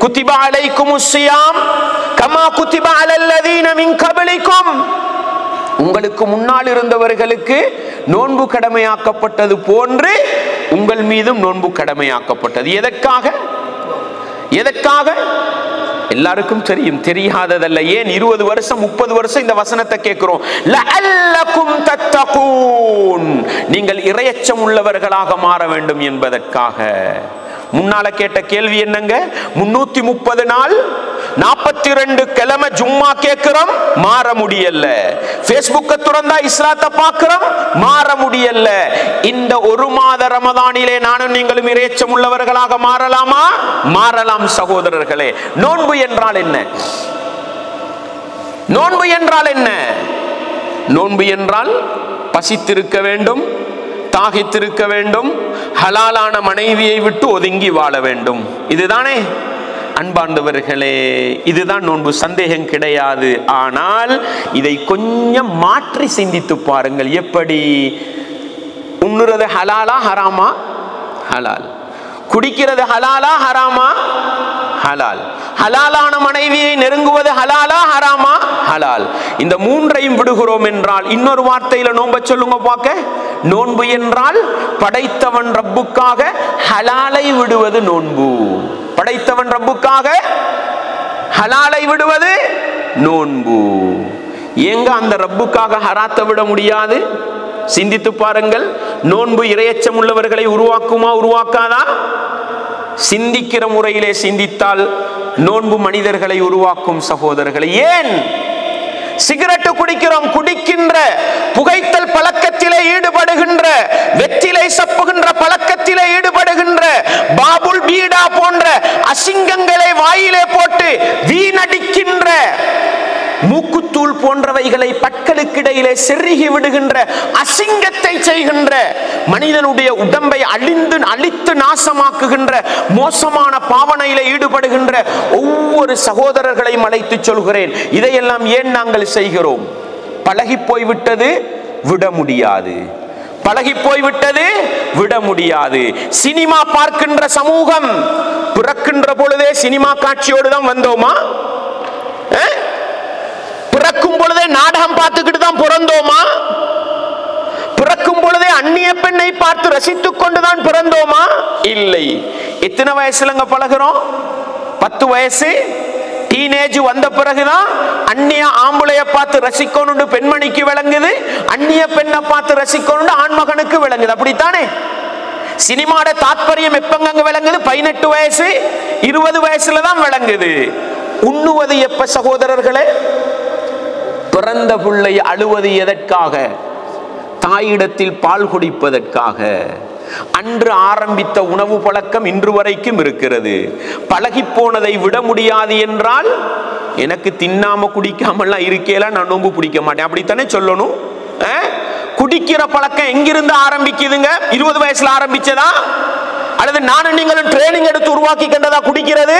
குத்திபா அலைக்குமுஸ் ஸியாம் கமா குத்திபா அலல்லதீன மின் கப்லிக்கும், உங்களுக்கு முன்னால் இருந்தவர்களுக்கு நோன்பு கடமையாக்கப்பட்டது போன்று உங்கள் மீதும் நோன்பு கடமையாக்கப்பட்டது. எதற்காக? எதற்காக? எல்லாருக்கும் தெரியும், தெரியாததல்ல. ஏன் 20 வருஷம் 30 வருஷம் இந்த வசனத்தை கேட்கிறோம்? லஅல்லகும் தத்தகூன், நீங்கள் இறையச்சம் உள்ளவர்களாக மாற வேண்டும் என்பதற்காக. முன்னால கேட்ட கேள்வி என்னங்க? 330 நாள் 42 கிழமை ஜும்மா கேட்கிறோம், மாற முடியல. பேஸ்புக்கை துறந்தா இஸ்லாத்தை பார்க்கிறோம், மாற முடியல. இந்த ஒரு மாத ரமதானிலே நானும் நீங்களும் இறையச்சம் உள்ளவர்களாக மாறலாமா? மாறலாம் சகோதரர்களே. நோன்பு என்றால் என்ன? நோன்பு என்றால் என்ன? நோன்பு என்றால் பசித்திருக்க வேண்டும், தாகித்திருக்க வேண்டும், ஹலாலான மனைவியை விட்டு ஒதுங்கி வாழ வேண்டும். இதுதானே அன்பார்ந்தவர்களே? இதுதான் நோன்பு, சந்தேகம் கிடையாது. ஆனால் இதை கொஞ்சம் மாற்றி சிந்தித்து பாருங்கள். எப்படி? உண்ணுறது ஹலாலா ஹராமா? ஹலால். குடிக்கிறது ஹலாலா ஹராமா? ஹலால். ஹலாலான மனைவியை நெருங்குவது ஹலாலா ஹராமா? ஹலால். இந்த மூன்றையும் விடுகிறோம் என்றால் இன்னொரு வார்த்தையில நோன்பை சொல்லுங்க பார்க்க. நோன்பு என்றால் படைத்தவன் ரப்புக்காக ஹலாலை விடுவது நோன்பு. படைத்தவன் ரப்புக்காக ஹலாலை விடுவது நோன்பு. ஏங்க அந்த ரப்புக்காக ஹராத்தை விட முடியாது? சிந்தித்து பாருங்கள். நோன்பு இறையச்சம் உள்ளவர்களை உருவாக்குமா உருவாக்காதா? சிந்திக்கிற முறையிலே சிந்தித்தால் நோன்பு மனிதர்களை உருவாக்கும் சகோதரர்களை. ஏன் சிகரெட்டு குடிக்கிறோம்? குடிக்கின்ற புகைத்தல் பழக்கத்திலே ஈடுபடுகின்ற, வெற்றிலை சப்புகின்ற பழக்கத்திலே ஈடுபடுகின்ற, பாபுல் பீடா போன்ற அசிங்கங்களை வாயிலே போட்டு வீணடிக்கின்ற, மூக்குத்தூள் போன்றவைகளை பற்களுக்கிடையிலே செருகி விடுகின்ற, அசிங்கத்தை செய்கின்ற, மனிதனுடைய உடம்பை அழித்து நாசமாக்குகின்ற மோசமான பாவனையில ஈடுபடுகின்ற ஒவ்வொரு சகோதரர்களையும் அழைத்து சொல்கிறேன். இதையெல்லாம் ஏன் நாங்கள் செய்கிறோம்? பழகி போய்விட்டது, விட முடியாது. பழகி போய்விட்டது, விட முடியாது. சினிமா பார்க்கின்ற சமூகம், பிறக்கின்ற பொழுதே சினிமா காட்சியோடு தான் வந்தோமா? பிறக்கும் பொழுதே நாடகம் பார்த்துக்கிட்டு தான் பிறந்தோமா? பிறக்கும் பொழுதே அந்நிய பெண்ணை பார்த்து ரசித்துக் கொண்டுதான் பிறந்தோமா? இல்லை. எத்தனை வயசுலங்க பழகிறோம்? 10 வயசு டீனேஜ் வந்த பிறகுதான் அந்நிய ஆம்பளைய பார்த்து ரசிக்கணும்னு பெண்மணிக்கு விளங்குது, அந்நிய பெண்ணை பார்த்து ரசிக்கணும்னு ஆண்மகனுக்கு விளங்குது. அப்படித்தானே? சினிமாட தாற்பயம் எப்பங்க விளங்குது? 18 வயசு 20 வயசுல தான் விளங்குது. உண்ணுவது எப்ப சகோதரர்களே? பிறந்த பிள்ளை அழுவது எதற்காக? தாயிடத்தில் பால் குடிப்பதற்காக. அன்று ஆரம்பித்த உணவு பழக்கம் இன்று வரைக்கும் இருக்கிறது. பழகி போனதை விட முடியாது என்றால், எனக்கு தின்னாம குடிக்காமலாம் இருக்கேலாம் நான் நோன்பு பிடிக்க மாட்டேன், அப்படித்தானே சொல்லணும். குடிக்கிற பழக்கம் எங்கிருந்து ஆரம்பிக்குதுங்க? 20 வயசுல ஆரம்பிச்சதா? அல்லது நானும் நீங்களும் ட்ரைனிங் எடுத்து உருவாக்கி கண்டதா குடிக்கிறது?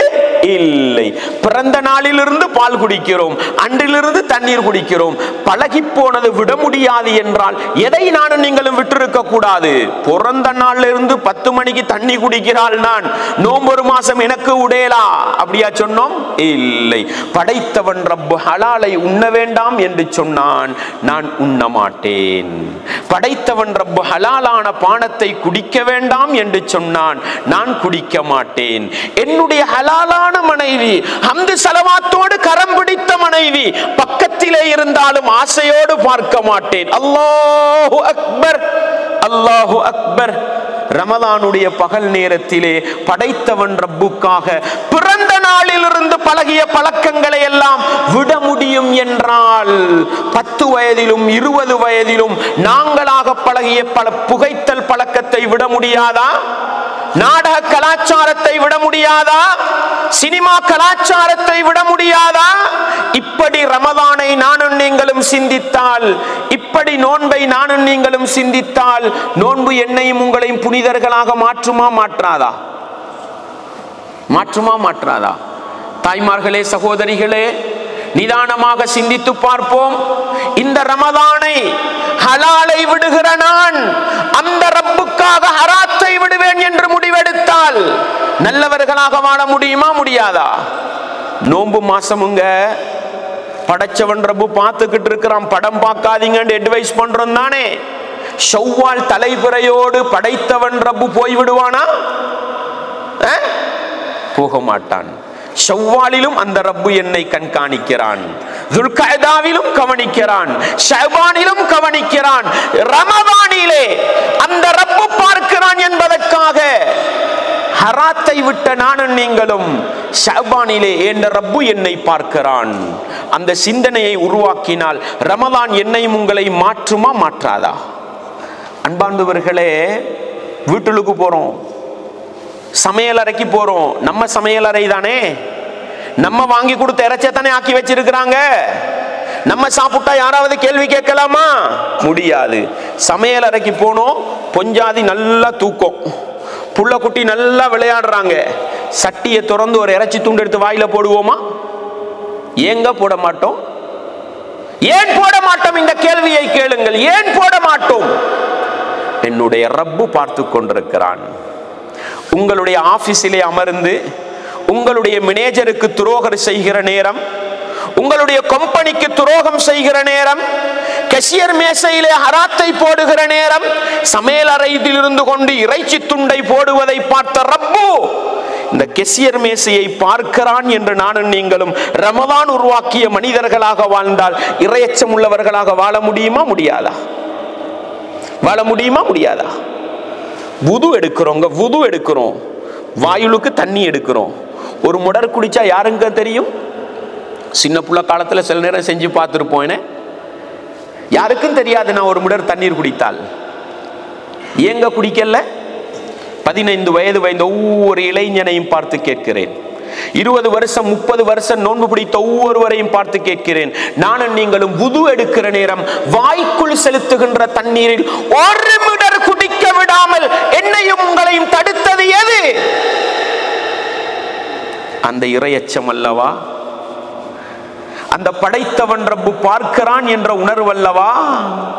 இல்லை. பிறந்த நாளிலிருந்து பால் குடிக்கிறோம், அன்றிலிருந்து தண்ணீர் குடிக்கிறோம். பழகி போனது விட முடியாது என்றால் எதை நானும் நீங்களும் விட்டிருக்க கூடாது? பிறந்த நாள்ல இருந்து 10 மணிக்கு தண்ணி குடிக்கிறாள் நான், நோம்பு ஒரு மாசம் எனக்கு உடையலா? அப்படியா சொன்னோம்? இல்லை. படைத்தவன் ரப்பு ஹலாலை உண்ண வேண்டாம் என்று சொன்னான், நான் உண்ண மாட்டேன். படைத்தவன் ரப்பு ஹலாலான பானத்தை குடிக்க வேண்டாம் என்று சொன்னான், விடுகிறான், நான் குடிக்க மாட்டேன். என்னுடைய ஹலாலான மனைவி, ஹம்து ஸலவாத்தோடு கரம் பிடித்த மனைவி பக்கத்திலே இருந்தாலும் ஆசையோடு பார்க்க மாட்டேன். அல்லாஹு அக்பர், அல்லாஹு அக்பர். ரமலானுடைய பகல் நேரத்திலே படைத்தவன் ரப்புக்காக பிறந்த நாளிலிருந்து பழகிய பழக்கங்களை எல்லாம் விட முடியும் என்றால் 10 வயதிலும் 20 வயதிலும் நாங்களாக பழகிய பல புகைத்தல் பழக்கத்தை விட முடியாதா? நாடக கலாச்சாரத்தை விட முடியாதா? சினிமா கலாச்சாரத்தை விட முடியாதா? இப்படி ரமலானை நானும் நீங்களும் சிந்தித்தால், இப்படி நோன்பை நானும் நீங்களும் சிந்தித்தால், நோன்பு என்னையும் உங்களையும் புனிதர்களாக மாற்றுமா மாற்றாதா? மாற்றுமா மாற்றாதா? தாய்மார்களே, சகோதரிகளே, நிதானமாக சிந்தித்து பார்ப்போம். இந்த ரமலானை ஹலாலை விடுகிற நான் அந்த ரப்புக்காக ஹராத்தை விடுவேன் என்று முடிவெடுத்தால் நல்லவர்களாக வாழ முடியுமா முடியாதா? நோன்பு மாசமுங்க, படைச்சவன் ரப்பு பார்த்துக்கிட்டு இருக்கிறான். படம் பார்க்காதீங்கன்னு அட்வைஸ் பண்றோம் தானே. ஷவ்வால் தலைபிறையோடு படைத்தவன் ரப்பு போய்விடுவானா? போக மாட்டான். ஷவ்வாலிலும் அந்த ரப்பு என்னை கண்காணிக்கிறான், துல்கஅதாவிலும் கவனிக்கிறான், ஷஅபானிலும் கவனிக்கிறான், ரமதானிலே அந்த ரப்பு பார்க்கிறான் என்பதற்காக ஹராத்தை விட்ட நானும் நீங்களும் ஷஅபானிலே என்ற ரப்பு என்னை பார்க்கிறான் அந்த சிந்தனையை உருவாக்கினால் ரமலான் என்னையும் உங்களை மாற்றுமா மாற்றாதா? அன்பார்ந்தவர்களே, வீட்டுக்கு போறோம், சமையல் அறைக்கு போறோம். நம்ம சமையல் அறை தானே, நம்ம வாங்கி கொடுத்த இறைச்சத்தானே ஆக்கி வச்சிருக்கிறாங்க. நம்ம சாப்பிட்டா யாராவது கேள்வி கேட்கலாமா? முடியாது. சமையல் அறைக்கு போனோம், பொஞ்சாதி நல்லா தூக்கம், புள்ள குட்டி நல்லா விளையாடுறாங்க. சட்டியை திறந்து ஒரு இறைச்சி துண்டு எடுத்து வாயில போடுவோமா? ஏங்க போட மாட்டோம்? ஏன் போட மாட்டோம்? இந்த கேள்வியை கேளுங்கள். ஏன் போட மாட்டோம்? என்னுடைய ரப்பு பார்த்து கொண்டிருக்கிறான். உங்களுடைய ஆபீஸிலே அமர்ந்து உங்களுடைய மேனேஜருக்கு துரோகம் செய்கிற நேரம், உங்களுடைய கம்பெனிக்கு துரோகம் செய்கிற நேரம், கேஷியர் மேசையிலே ஹராத்தை போடுகிற நேரம், சமையல் அறையில் இருந்து கொண்டு இறைச்சி துண்டை போடுவதை பார்த்த ரப்பு இந்த கேஷியர் மேசையை பார்க்கிறான் என்று நானும் நீங்களும் ரமலான் உருவாக்கிய மனிதர்களாக வாழ்ந்தால் இறையச்சம் உள்ளவர்களாக வாழ முடியுமா முடியாதா? வாழ முடியுமா முடியாதா? வுது எடுக்கிறோங்க, வுது எடுக்கிறோம், வாயுலுக்கு தண்ணி எடுக்கிறோம். ஒரு முடர் குடிச்சா யாருங்க தெரியும்? சின்ன புள்ள காலத்தில் சில நேரம் செஞ்சு பார்த்துருப்போம். யாருக்கும் தெரியாது நான் ஒரு முடர் தண்ணீர் குடித்தால். ஏங்க குடிக்கல? 15 வயது வயந்த ஒவ்வொரு இளைஞனையும் பார்த்து கேட்கிறேன். 20 வருஷம் 30 வருஷம் நோன்பு பிடித்த ஒவ்வொருவரையும் பார்த்து கேட்கிறேன். நானும் நீங்களும் வுது எடுக்கிற நேரம் வாய்க்குள் செலுத்துகின்ற தண்ணீரில் ஒரு மிடர் குடிக்க விடாமல் என்னையும் உங்களையும் தடுத்தது எது? அந்த இறையச்சம் அல்லவா? அந்த படைத்தவன் ரப்பு பார்க்கிறான் என்ற உணர்வு அல்லவா?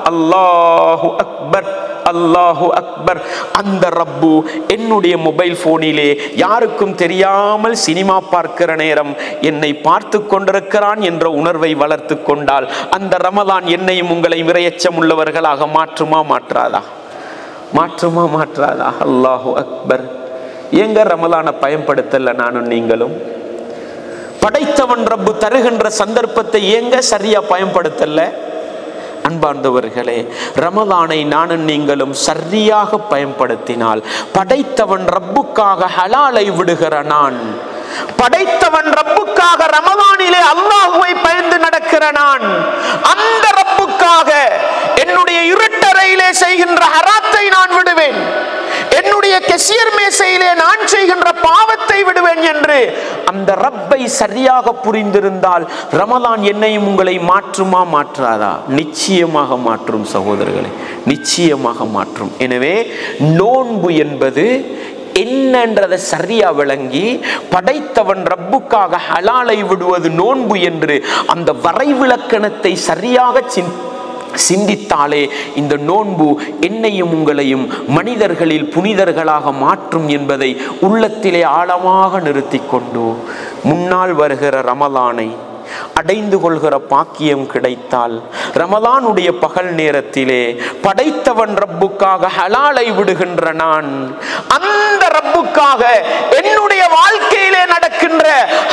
அல்லாஹு அக்பர், அல்லாஹு அக்பர். அந்த ரப்பு என்னுடைய மொபைல் போனிலே யாருக்கும் தெரியாமல் சினிமா பார்க்கிற நேரம் என்னை பார்த்து கொண்டிருக்கிறான் என்ற உணர்வை வளர்த்து கொண்டால் அந்த ரமலான் என்னையும் உங்களை இறையச்சம் உள்ளவர்களாக மாற்றுமா மாற்றாதா? மாற்றுமா மாற்றாதா? அல்லாஹு அக்பர். எங்க ரமலானை பயன்படுத்தல நானும் நீங்களும்? படைத்தவன் ரப்பு தருகின்ற சந்தர்ப்பத்தை எங்க சரியா பயன்படுத்தல? அன்பார்ந்தவர்களே, ரமலானை நானும் நீங்களும் சரியாக பயன்படுத்தினால் படைத்தவன் ரப்புக்காக ஹலாலை விடுகிற நான், படைத்தவன் ரப்புக்காக ரமலானிலே அல்லாஹ்வை பயந்து நடக்கிற நான், அந்த ரப்புக்காக என்னுடைய இருட்டறையிலே செய்கின்ற ஹராத்தை நான் விடுவேன், என்னுடைய கேஷியர் மேசையிலே நான் செய்கின்ற பாவத்தை விடுவேன் என்று அந்த ரப்பை சரியாக புரிந்திருந்தால் ரமலான் என்னையும் உங்களை மாற்றுமா மாற்றாதா? நிச்சயமாக மாற்றும் சகோதரர்களே, நிச்சயமாக மாற்றும். எனவே நோன்பு என்பது என்னன்றதை சரியா விளங்கி படைத்தவன் ரப்புக்காக ஹலாலை விடுவது நோன்பு என்று அந்த வரைவிலக்கணத்தை சரியாக சிந்தித்தாலே இந்த நோன்பு என்னையும் உங்களையும் மனிதர்களில் புனிதர்களாக மாற்றும் என்பதை உள்ளத்திலே ஆழமாக நிறுத்தி கொண்டு முன்னால் வருகிற ரமலானை அடைந்து கொள்கிற பாக்கியம் கிடைத்தால் ரமலானுடைய பகல் நேரத்திலே படைத்தவன் ரப்புக்காக ஹலாலை விடுகின்ற நான் அந்த ரப்புக்காக என்னுடைய வாழ்க்கையிலே நடக்கின்ற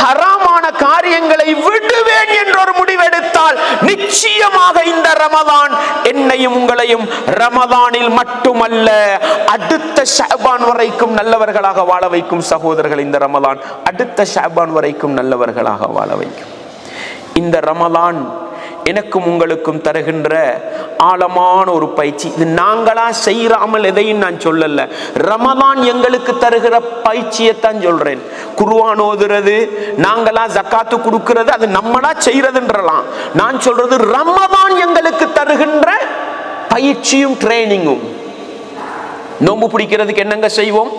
ஹராமான காரியங்களை விடுவேன் என்ற ஒரு முடிவெடுத்தால் நிச்சயமாக இந்த ரமலான் என்னையும் உங்களையும் ரமலானில் மட்டுமல்ல அடுத்த ஷஅபான் வரைக்கும் நல்லவர்களாக வாழ வைக்கும். சகோதரர்கள், இந்த ரமலான் அடுத்த ஷஅபான் வரைக்கும் நல்லவர்களாக வாழ வைக்கும். இந்த ரமலான் எனக்கும் உங்களுக்கும் தருகின்ற ஆழமான ஒரு பயிற்சி. இது நாங்களா செய்யாமல் எதையும் நான் சொல்லல, ரமலான் எங்களுக்கு தருகிற பயிற்சியைத்தான் சொல்றேன். குர்ஆன் ஓதுறது, நாங்களா ஜக்காத்து கொடுக்கிறது, அது நம்மளா செய்யறதுன்றலாம். நான் சொல்றது ரமலான் எங்களுக்கு தருகின்ற பயிற்சியும் ட்ரைனிங்கும். நோன்பு பிடிக்கிறதுக்கு என்னங்க செய்வோம்?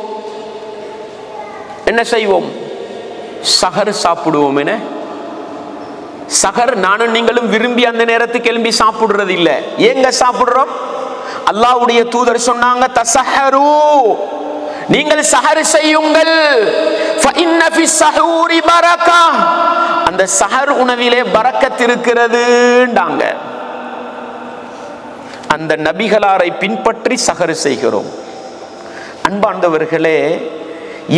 என்ன செய்வோம்? சஹர் சாப்பிடுவோம். என்ன சஹர் நானும் நீங்களும் விரும்பி அந்த நேரத்துக்கு எழும்பி சாப்பிடுறது இல்ல. ஏங்க சாப்பிடுறோம்? அல்லாஹ்வுடைய தூதர் சொன்னாங்க, தஸஹரு, நீங்கள் சஹர் செய்யுங்கள், ஃபஇன்ன ஃபி ஸஹூரி பரக்கா, அந்த சஹர் உணவிலே பரக்கத் இருக்கிறதுண்டாங்க. அந்த நபிகளாரை பின்பற்றி சஹர் செய்கிறோம். அன்பார்ந்தவர்களே,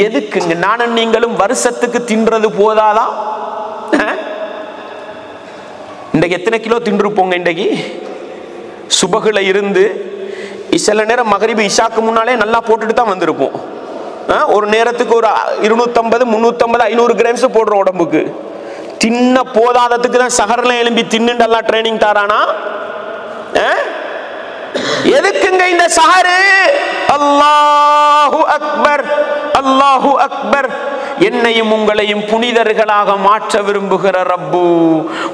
எதுக்குங்க நானும் நீங்களும் வருஷத்துக்கு தின்றது போதாதா? இன்றைக்கு எத்தனை கிலோ தின்றுப்போங்க? இன்றைக்கு சுபகுல இருந்து சில நேரம் மகரிபு இஷாக்கு முன்னாலே நல்லா போட்டுட்டு தான் வந்திருப்போம். ஒரு நேரத்துக்கு ஒரு 250, 350, 500 கிராம்ஸ் போடுற உடம்புக்கு தின்ன போதாததுக்கு தான் சஹர்ல எழும்பி தின்னுண்டு எல்லாம் ட்ரைனிங் தாரானா? எதுக்குங்க இந்த சஹரு? அல்லாஹு அக்பர், அல்லாஹு அக்பர். என்னையும் உங்களையும் புனிதர்களாக மாற்ற விரும்புகிற ரப்பு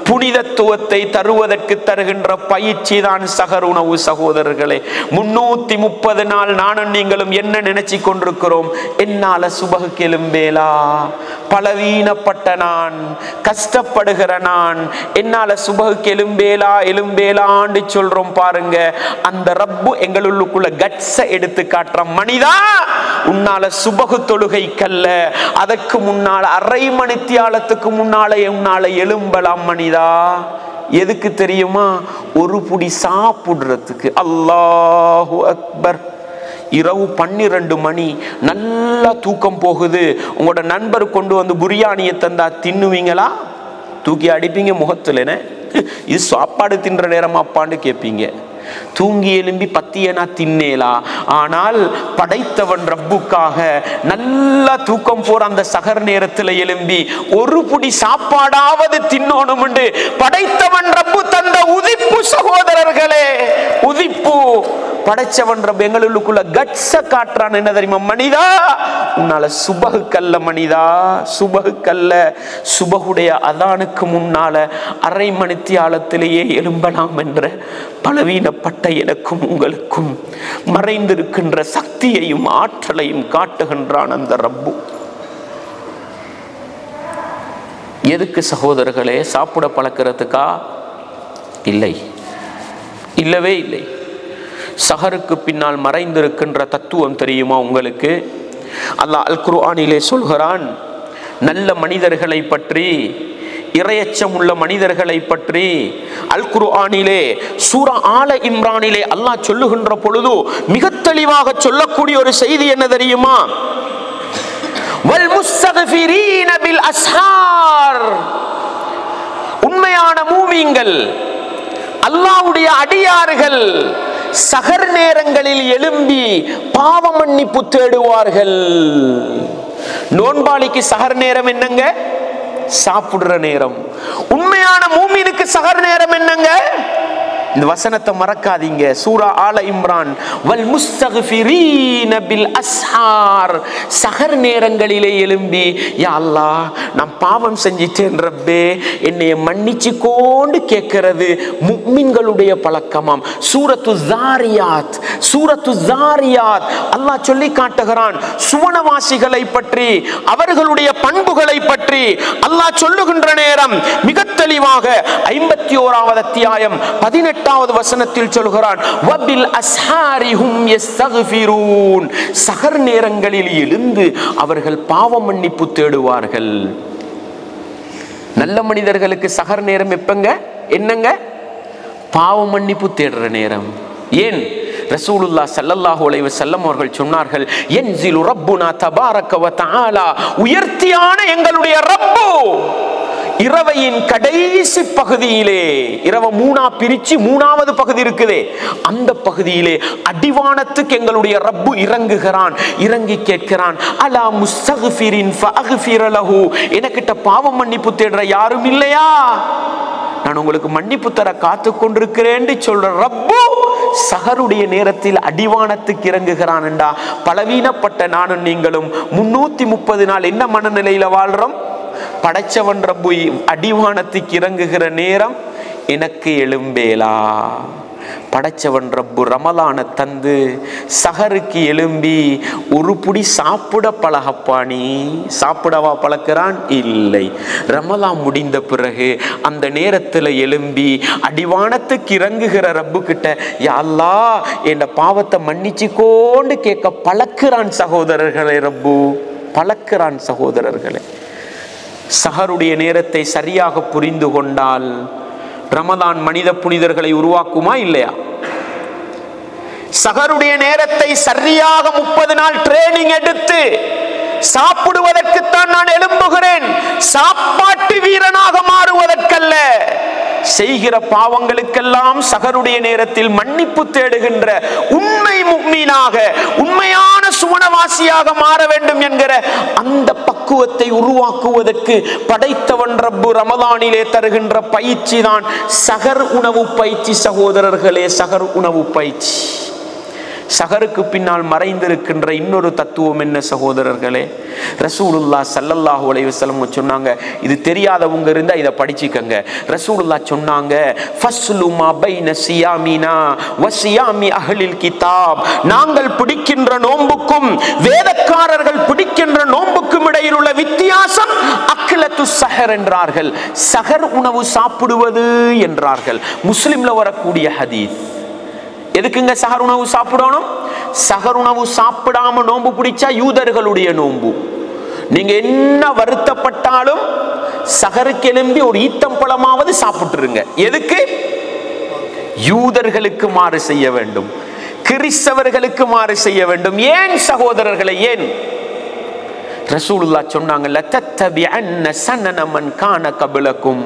புனிதத்துவத்தை தருவதற்கு தருகின்ற பயிற்சி தான் சஹர் உணவு. சகோதரர்களே, 330 நாள் நானும் நீங்களும் என்ன நினைச்சு கொண்டிருக்கிறோம்? என்னால சுபகுக்கு எலும்பேலா, பலவீனப்பட்ட நான், கஷ்டப்படுகிற நான், என்னால சுபகுக்கு எலும்பேலா எலும்பேலான்னு சொல்றோம். பாருங்க, அந்த ரப்பு எங்களுக்குள்ள கட்ஸை எடுத்து காட்டுற. மனிதா, உன்னால சுபகு தொழுகை கல்ல, அதற்கு முன்னால அரை மணித்தியாலத்துக்கு முன்னால உன்னால எலும்பலாம் மனிதா. எதுக்கு தெரியுமா? ஒரு புடி சாப்பிடுறதுக்கு. அல்லாஹு அக்பர். இரவு 12 மணி, நல்லா தூக்கம் போகுது. உங்களோட நண்பர் கொண்டு வந்து பிரியாணியை தந்தா தின்னுவீங்களா? தூக்கி அடிப்பீங்க முகத்துல. இது சாப்பாடு தின்ற நேரமா அப்பான்னு கேட்பீங்க. தூங்கி எலும்பி பத்தியனா தின்னேலா? ஆனால் படைத்தவன் ரப்புக்காக நல்லா தூக்கம் போற அந்த சகர் நேரத்தில் எலும்பி ஒரு புடி சாப்பாடாவது தின்னோணும் என்று படைத்தவன் ரப்பு தந்த உதிப்பு. சகோதரர்களே, உதிப்பு. படைச்சவன் ரப்பு எங்களுக்குள்ள கட்ஸ காட்டுறான். என்ன தெரியுமா? மனிதா, உன்னால சுபகு கல்ல மனிதா, சுபகு கல்ல. சுபகுடைய அதானுக்கு முன்னால அரை மணித்தியாலத்திலேயே எலும்பலாம் என்ற பலவீனப்பட்ட எனக்கும் உங்களுக்கும் மறைந்திருக்கின்ற சக்தியையும் ஆற்றலையும் காட்டுகின்றான் அந்த ரப்பு. எதுக்கு சகோதரர்களே? சாப்பிட பழக்கிறதுக்கா? இல்லை, இல்லவே இல்லை. சஹருக்கு பின்னால் மறைந்திருக்கின்ற தத்துவம் தெரியுமா உங்களுக்கு? அல்லாஹ் அல் குர்ஆனிலே சொல்கிறான், நல்ல மனிதர்களை பற்றி, இறையச்சம் உள்ள மனிதர்களை பற்றி அல் குர்ஆனிலே சூரா ஆல இம்ரானிலே அல்லாஹ் சொல்லுகின்ற பொழுது மிக தெளிவாக சொல்லக்கூடிய ஒரு செய்தி என்ன தெரியுமா? வல் முஸ்தக்ஃபிரீன பில் அஸ்ஹார். உண்மையான மூமின்கள், அல்லாஹ்வுடைய அடியார்கள் சஹர் நேரங்களில் எழும்பி பாவ மன்னிப்பு தேடுவார்கள். நோன்பாளிக்கு சஹர் நேரம் என்னங்க? சாப்பிடுற நேரம். உண்மையான மூமினுக்கு சஹர் நேரம் என்னங்க? இந்த வசனத்தை மறக்காதீங்க. சூரா ஆல இம்ரான், வல் முஸ்தக்ஃபிரீன பில் அஸ்ஹார். சஹர் நேரங்களிலே எழும்பி, யா அல்லாஹ், நான் பாவம் செஞ்சிட்டேன் ரப்பே, என்னைய மன்னிச்சுக்கோண்டு கேட்கிறது முஃமின்களுடைய பழக்கமாம். சூரத்து ஸாரியாத், சூரத்து ஸாரியாத் அல்லாஹ் சொல்லி காட்டுகிறான் சுவனவாசிகளை பற்றி, அவர்களுடைய பண்புகளை பற்றி அல்லாஹ் சொல்லுகின்ற நேரம் மிக தெளிவாக 51வது அத்தியாயம் 18வது வசனத்தில் சொல்கிறான், வபில் அஸ்ஹாரிஹும் யஸ்தக்ஃபிரூன். சஹர் நேரங்களில் எழுந்து அவர்கள் பாவ மன்னிப்பு தேடுவார்கள். நல்ல மனிதர்களுக்கு சஹர் நேரம் எப்பங்க? என்னங்க? பாவ மன்னிப்பு தேடுற நேரம். ஏன்? ரசூலுல்லாஹ் ஸல்லல்லாஹு அலைஹி வஸல்லம் அவர்கள் சொன்னார்கள், யன்ஸிலு ரப்புனா தபாரக வ தஆலா, உயர்த்தியான எங்களுடைய ரப்பு இரவையின் கடைசி பகுதியிலே, இரவு மூணா பிரிச்சு மூணாவது பகுதி இருக்குதே, அந்த பகுதியிலே அடிவானத்துக்கு எங்களுடைய ரப்பு இறங்குகிறான். இறங்கி கேட்கிறான், அலா முஸ்தக்ஃபிரின் ஃபஅக்ஃபிர லஹு, எனக்கிட்ட பாவ மன்னிப்பு தேடுற யாரும் இல்லையா? நான் உங்களுக்கு மன்னிப்பு தர காத்து கொண்டிருக்கிறேன் சொல்ற ரப்பு சஹருடைய நேரத்தில் அடிவானத்துக்கு இறங்குகிறான் என்றா, பலவீனப்பட்ட நானும் நீங்களும் 330 நாள் என்ன மனநிலையில வாழ்றோம்? படைச்சவன் ரப்பு அடிவானத்துக்கு இறங்குகிற நேரம் எனக்கு எழும்பேலா. படைச்சவன் ரப்பு ரமலான தந்து சஹருக்கு எழும்பி ஒரு புடி சாப்பிட பழகப்பானி, சாப்பிடவா பழக்கிறான்? இல்லை. ரமலான் முடிந்த பிறகு அந்த நேரத்தில் எழும்பி அடிவானத்துக்கு இறங்குகிற ரப்பு கிட்ட, யா அல்லாஹ் என் பாவத்தை மன்னிச்சுக்கோண்டு கேட்க பழக்கிறான் சகோதரர்களே. ரப்பு பழக்கிறான் சகோதரர்களே. சஹருடைய நேரத்தை சரியாக புரிந்து கொண்டால் ரமலான் மனித புனிதர்களை உருவாக்குமா இல்லையா? சஹருடைய நேரத்தை சரியாக 30 நாள் ட்ரெயினிங் எடுத்து சாப்பிடுவதற்குத்தான் நான் எழும்புகிறேன், சாப்பாட்டு வீரனாக மாறுவதற்கல்ல. செய்கிற பாவங்களுக்கெல்லாம் சஹருடைய நேரத்தில் மன்னிப்பு தேடுகின்ற உண்மை முஃமினாக, உண்மையான சுவனவாசியாக மாற வேண்டும் என்கிற அந்த பக்குவத்தை உருவாக்குவதற்கு படைத்தவன் ரப்பு ரமலானிலே தருகின்ற பயிற்சி தான் சஹர் உணவு பயிற்சி. சகோதரர்களே, சஹர் உணவு பயிற்சி. சஹருக்கு பின்னால் மறைந்திருக்கின்ற இன்னொரு தத்துவம் என்ன சகோதரர்களே? ரசூலுல்லாஹ் ஸல்லல்லாஹு அலைஹி வஸல்லம் சொன்னாங்க, இது தெரியாதவங்க இருந்தா இதை படிச்சுக்கங்க. ரசூலுல்லாஹ் சொன்னாங்க, ஃபஸ்லு மா பைன சியாமினா வ சியாமி அஹ்லில் கிதாப், நாங்கள் பிடிக்கின்ற நோன்புக்கும் வேதக்காரர்கள் பிடிக்கின்ற நோன்புக்கும் இடையில் உள்ள வித்தியாசம் அக்லத்து சஹர் என்றார்கள். சஹர் உணவு சாப்பிடுவது என்றார்கள். முஸ்லிம்ல வரக்கூடிய ஹதீஸ். எதுக்குங்க சஹர் உணவு சாப்பிடணும்? சஹர் உணவு சாப்பிடாம நோன்பு பிடிச்சா யூதர்களுடைய நோன்பு. நீங்க என்ன வருத்தப்பட்டாலும் சஹருக்கு எழும்பி ஒரு ஈத்தம்பழமாவது சாப்பிட்டுருங்க. எதுக்கு? யூதர்களுக்கு மாறு செய்ய வேண்டும், கிறிஸ்தவர்களுக்கு மாறு செய்ய வேண்டும். ஏன் சகோதரர்களை? ஏன்? ரசூலுல்லாஹ் சொன்னாங்க, லதத்தபிஅன்ன ஸனன மன் கான கப்லகும்,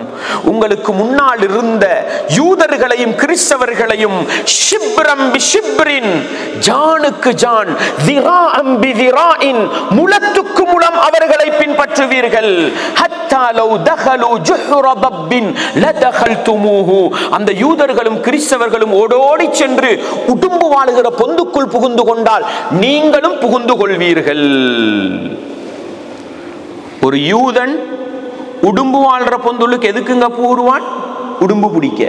உங்களுக்கு முன்னால் இருந்த யூதர்களையும் கிறிஸ்தவர்களையும் ஷிப்ரம் பிஷிப்ரின், ஜானுக்கு ஜான், திராஅம் பிதிராஇன், முலத்துக்கு முலம் அவர்களை பின்பற்றுவீர்கள். ஹத்தா லவ் தഖலு ஜுஹ்ர பப்பின் லதഖல்துமூஹு, அந்த யூதர்களும் கிறிஸ்தவர்களும் ஓடோடி சென்று உடும்பு வாழுகிற பொந்துக்குள் புகுந்து கொண்டால் நீங்களும் புகுந்து கொள்வீர்கள். ஒரு யூதன் உடும்பு வாழ்ற பொந்துளுக்கு எதுக்குங்க புகுவான்? உடும்பு பிடிக்க.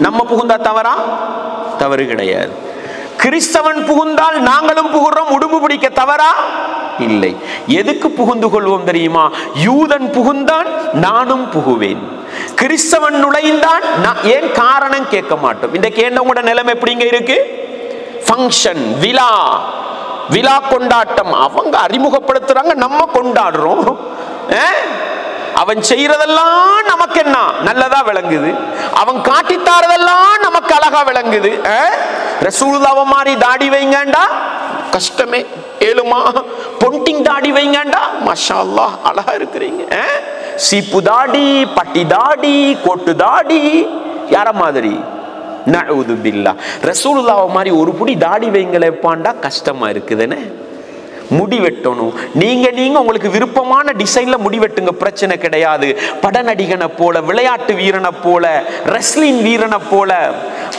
நம்ம புகுந்தா தவறா? தவறு கிடையாது. கிறிஸ்தவன் புகுந்தால் நாங்களும் புகுறோம், உடும்பு பிடிக்க. தவறா? இல்லை. எதுக்கு புகுந்து கொள்வோம் தெரியுமா? யூதன் புகுந்தான், நானும் புகுவேன். கிறிஸ்தவன் நுழைந்தான், ஏன் காரணம் கேட்க மாட்டோம். இந்த கேண்டவங்களோட நிலைமை எப்படிங்க இருக்கு? ஃபங்க்ஷன், விழா, விழா கொண்டாட்டம். அவங்க அறிமுகப்படுத்துறாங்க, நம்ம கொண்டாடுறோம். அவன் செய்யறதெல்லாம் நமக்கு என்ன நல்லதா விளங்குது, அவன் காட்டித்தாரதெல்லாம் நமக்கு அழகா விளங்குது. ரசூலுல்லாஹ் மாதிரி தாடி வைங்கண்டா கஷ்டமே, ஏழுமா பொண்டிங் தாடி வைங்கண்டா மாஷா அல்லாஹ் அழகா இருக்கிறீங்க. சீப்பு தாடி, பட்டி தாடி, கோட்டு தாடி, யார மாதிரி? நஊது பில்லாஹ். ரசூலுல்லாஹ் மாதிரி ஒரு புடி தாடி வைங்களேப்பாண்டா கஷ்டமா இருக்குதுன்னு. முடி வெட்டணும். நீங்க உங்களுக்கு விருப்பமான டிசைன்ல முடி வெட்டுங்க, பிரச்சனை கிடையாது. படநடிகனை போல, விளையாட்டு வீரனை போல, ரெஸ்லிங் வீரனை போல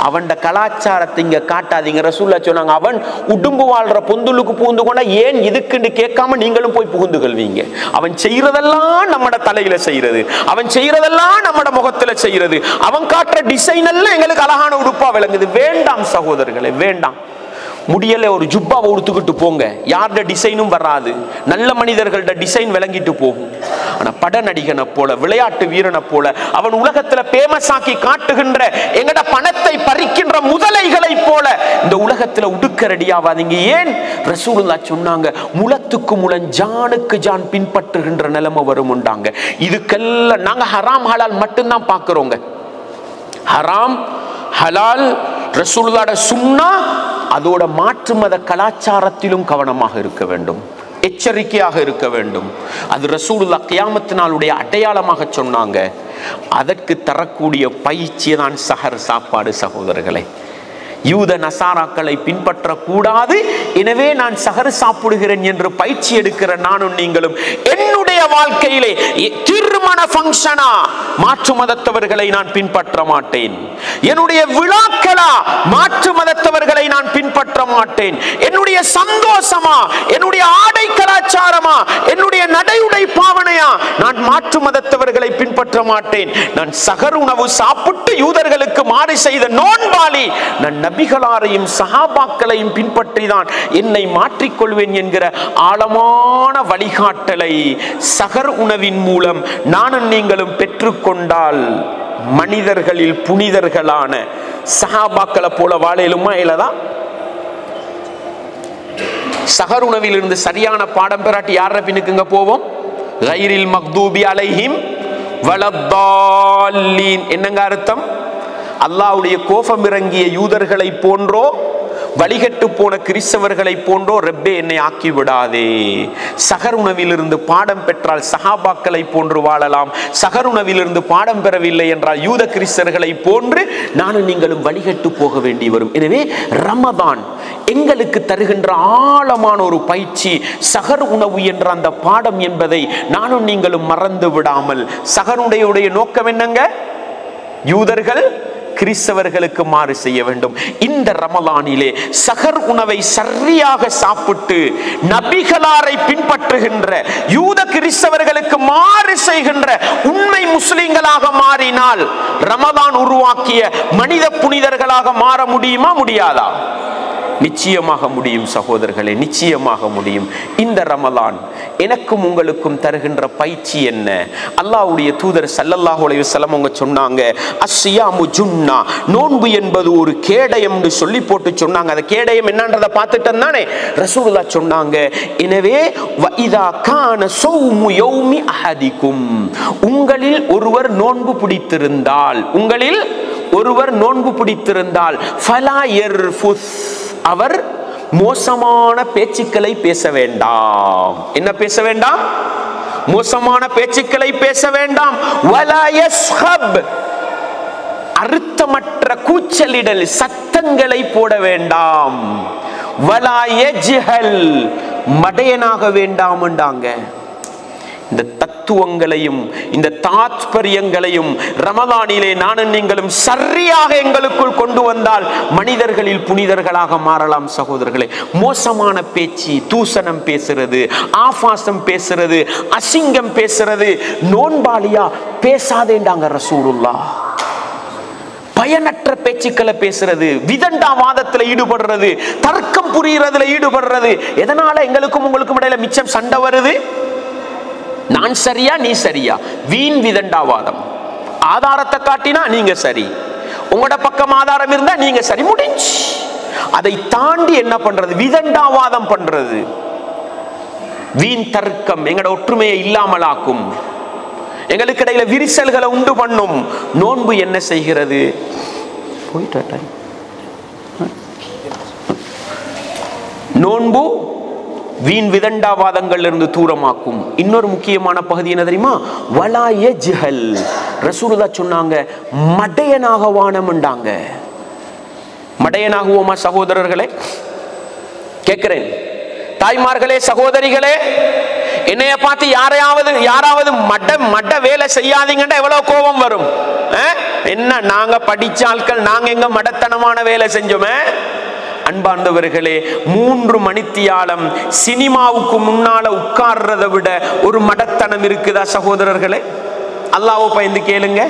அவன் கலாச்சாரத்தை இங்க காட்டாதீங்க. ரசூலுல்லாஹ் சொன்னாங்க, அவன் உடும்பு வாழ்ற பொந்துளுக்கு புகுந்து கொண்டா ஏன் இதுக்குன்னு கேட்காம நீங்களும் போய் புகுந்து கொள்வீங்க. அவன் செய்யறதெல்லாம் நம்மட தலையில செய்யறது, அவன் செய்யறதெல்லாம் நம்மட முகத்துல செய்யறது, அவன் காட்டுற டிசைன் எல்லாம் எங்களுக்கு அழகான உடுப்பா விளங்குது. வேண்டாம் சகோதரர்களே, வேண்டாம். முடியல ஒரு ஜுப்பாவை உடுத்துக்கிட்டு போங்க, யாரோட டிசைனும் வராது, நல்ல மனிதர்களோட டிசைன் விளங்கிட்டு போகும். ஆனா பட நடிகனை போல, விளையாட்டு வீரனை போல, அவன் உலகத்துல பேமஸ் ஆக்கி காட்டுகின்ற எங்கட பணத்தை பறிக்கின்ற முதலைகளை போல இந்த உலகத்துல உடுக்க ரெடியாவாதீங்க. ஏன்? ரசூலுல்லாஹ் சொன்னாங்க, முலத்துக்கு முலன் ஜானுக்கு ஜான் பின்பற்றுகின்ற நிலைமை வரும் உண்டாங்க. இதுக்கெல்லாம் நாங்க ஹராம் ஹலால் மட்டும்தான் பார்க்கிறோங்க. ஹராம் ஹலால் ரசூலுல்லாஹ்வோட சுன்னா, அதோட மாற்று மத கலாச்சாரத்திலும் கவனமாக இருக்க வேண்டும், எச்சரிக்கையாக இருக்க வேண்டும். அது ரசூலுல்லாஹ் கியாமத் நாளுடைய அடையாளமாக சொன்னாங்க. அதற்கு தரக்கூடிய பயிற்சியை தான் சஹர் சாப்பாடு. சகோதரர்களே, யூத நசாராக்களை பின்பற்றக்கூடாது, எனவே நான் சஹர் சாப்பிடுகிறேன் என்று பயிற்சி எடுக்கிற நானும் நீங்களும் என்னுடைய வாழ்க்கையிலே திருமண ஃபங்க்ஷனா மாற்று மதத்தவர்களை நான் பின்பற்ற மாட்டேன். என்னுடைய விழாக்களா மாற்று மதத்தவர்களை நான் பின்பற்ற மாட்டேன். என்னுடைய சந்தோஷமா, என்னுடைய ஆடை கலாச்சாரமா, என்னுடைய நடையுடை பாவனையா நான் மாற்று மதத்தவர்களை பின்பற்ற மாட்டேன். நான் சஹர் உணவு சாப்பிட்டு யூதர்களுக்கு மாறு செய்த நோன்பாளி. நான் நபிகளாரையும் சஹாபாக்களையும் பின்பற்றிதான் என்னை மாற்றிக்கொள்வேன் என்கிற ஆழமான வழிகாட்டலை சஹர் உணவின் மூலம் நானும் நீங்களும் பெற்றுக்கொண்டால் மனிதர்களில் புனிதர்களான சஹாபாக்களை போல வாழலுமா? இல்லதான் சஹர் உணவில் இருந்து சரியான பாடம் பெறாட்டி யார பின்னுக்குங்க போவோம்? கைரில் மக்தூபி அலைஹிம் வலத்தால்லீன். என்னங்க அர்த்தம்? அல்லாஹ்வுடைய கோபம் இறங்கிய யூதர்களை போன்றோ, வழிகட்டு போன கிறிஸ்தவர்களை போன்றோ ரப்பே என்னை ஆக்கி விடாதே. சஹர் உணவிலிருந்து பாடம் பெற்றால் சஹாபாக்களை போன்று வாழலாம். சஹர் உணவிலிருந்து பாடம் பெறவில்லை என்றால் யூத கிறிஸ்தவர்களை போன்று நானும் நீங்களும் வழிகட்டு போக வேண்டி வரும். எனவே ரமதான் எங்களுக்கு தருகின்ற ஆழமான ஒரு பயிற்சி சஹர் உணவு என்ற அந்த பாடம் என்பதை நானும் நீங்களும் மறந்து விடாமல். சஹருடைய நோக்கம் என்னங்க? யூதர்கள் கிறிஸ்தவர்களுக்கு மாறு செய்ய வேண்டும். இந்த ரமலானிலே சஹர் உணவை சரியாக சாப்பிட்டு நபிகளாரை பின்பற்றுகின்ற யூத கிறிஸ்தவர்களுக்கு மாறு செய்கின்ற உண்மை முஸ்லிம்களாக மாறினால் ரமலான் உருவாக்கிய மனித புனிதர்களாக மாற முடியுமா? முடியாதா? நிச்சயமாக முடியும் சகோதரர்களே, நிச்சயமாக முடியும். இந்த ரமலான் எனக்கும் உங்களுக்கும் தருகின்ற பயிற்சி என்ன? அல்லாஹ்வுடைய தூதர் ஸல்லல்லாஹு அலைஹி வஸல்லம் அவங்க சொன்னாங்க, அஸ்ஸியாமு ஜுன்னா, நோன்பு என்பது ஒரு கேடயம்னு சொல்லி போட்டு சொன்னாங்க. அந்த கேடயம் என்னன்றதை பார்த்துட்டோம் தானே ரசூலுல்லாஹ் சொன்னாங்க. எனவே வஇதா கான ஸௌமு யௌமி அஹதிக்கும், உங்களில் ஒருவர் நோன்பு பிடித்திருந்தால், உங்களில் ஒருவர் நோன்பு பிடித்திருந்தால் ஃபலா யர்ஃபுஸ், அவர் மோசமான பேச்சுக்களை பேச வேண்டாம். என்ன பேச வேண்டாம்? மோசமான பேச்சுக்களை பேச வேண்டாம். வலா யஸ்ஹப், அர்த்தமற்ற கூச்சலிடல் சத்தங்களை போட வேண்டாம். வலா யஜ்ஹல், மடையனாக வேண்டாம் என்றாங்க. இந்த தத்துவங்களையும் இந்த தாத்பரியங்களையும் ரமலானிலே நானும் நீங்களும் சரியாக எங்களுக்குள் கொண்டு வந்தால் மனிதர்களில் புனிதர்களாக மாறலாம் சகோதரர்களே. மோசமான பேச்சு, தூசணம் பேசுறது, ஆபாசம் பேசுறது, அசிங்கம் பேசுறது நோன்பாளியா பேசாதேண்டாங்க ரசூலுல்லாஹ். பயனற்ற பேச்சுக்களை பேசுறது, விதண்டாவாதத்துல ஈடுபடுறது, தர்க்கம் புரியறதுல ஈடுபடுறது, எதனால எங்களுக்கும் உங்களுக்கும் இடையில மிச்சம் சண்டை வருது? நான் சரியா நீ சரியா, வீண் விதண்டாவாதம். ஆதாரத்தை காட்டினா நீங்க சரி, உங்களோட பக்கம் ஆதாரம் இருந்தா நீங்க சரி, முடிஞ்சு. அதை தாண்டி என்ன பண்றது? விதண்டாவாதம் பண்றது, வீண் தர்க்கம் எங்களோட ஒற்றுமையை இல்லாமலாக்கும், எங்களுக்கு இடையில விரிசல்களை உண்டு பண்ணும். நோன்பு என்ன செய்கிறது? நோன்பு வீண் விதண்டாவாதங்கள் இருந்து தூரமாக்கும். இன்னொரு முக்கியமான பகுதி என்ன தெரியுமா? வலா யஜ்ஹல், ரசூலுல்லாஹ் சொன்னாங்க மடையனாக வானம்ண்டாங்க. மடையனாகுவோமா சகோதரர்களே? கேட்கிறேன் தாய்மார்களே, சகோதரிகளே, என்னைய பார்த்து யாராவது மட வேலை செய்யாதீங்கன்னா எவ்வளவு கோபம் வரும்? என்ன நாங்க படிச்ச ஆட்கள், நாங்க எங்க மடத்தனமான வேலை செஞ்சோமே? அன்பார்ந்தவர்களே, 3 மணித்தியாலம் சினிமாவுக்கு முன்னால உட்கார்றதை விட ஒரு மடத்தனம் இருக்குதா சகோதரர்களே? அல்லாஹ்வை பயந்து கேளுங்க.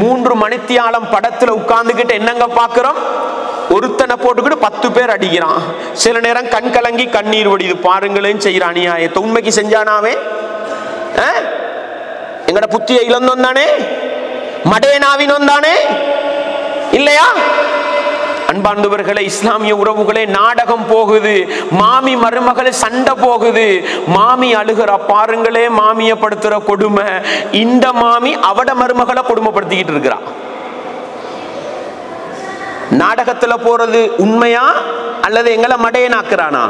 3 மணித்தியாலம் படத்துல உட்கார்ந்துகிட்டு என்னங்க பாக்குறோம்? ஒருத்தனை போட்டுக்கிட்டு 10 பேர் அடிக்கிறான். சில நேரம் கண் கலங்கி கண்ணீர் வடிது. பாருங்களேன் செய்யற அநியாயத்தை. உண்மைக்கு செஞ்சானாவே எங்கட புத்தியை இழந்தோம் தானே, மடையனாவினோம் தானே, இல்லையா? அன்பார்ந்தவர்களே, இஸ்லாமிய உறவுகளே, நாடகம் போகுது, மாமி மருமகள் சண்டை போகுது, மாமி அழுகிற பாருங்களே, மாமியை படுத்துற கொடுமை. இந்த மாமி அவட மருமகளை கொடுமைப்படுத்திக்கிட்டு இருக்கிறா. நாடகத்துல போறது உண்மையா அல்லது எங்களை மடையனாக்குறானா?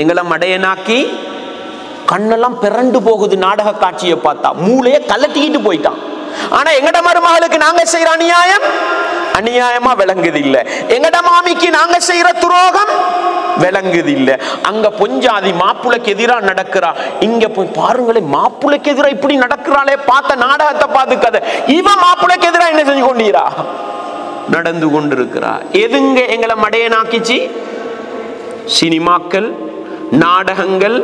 எங்களை மடையனாக்கி கண்ணெல்லாம் பிறண்டு போகுது. நாடக காட்சியை பார்த்தா மூளைய கலட்டிக்கிட்டு போயிட்டான். ஆனா எங்கட மருமகளுக்கு நாங்க செய்யற அநியாயம் அநியாயமா விளங்குது இல்ல. எங்கட மாமிக்கு நாங்க செய்யற துரோகம் விளங்குது இல்ல. அங்க பொஞ்சாதி மாப்பிளைக்கு எதிரா நடக்கிறா, இங்க போய் பாருங்களேன் மாப்பிளைக்கு எதிரா இப்படி நடக்கிறாளே, பார்த்த நாடகத்தை பார்த்துக்காத. இவன் மாப்பிளைக்கு எதிரா என்ன செஞ்சு கொண்டீரா நடந்து கொண்டிருக்கிறா. எதுங்க எங்களை மடையனாக்கிச்சு? சினிமாக்கள், நாடகங்கள்.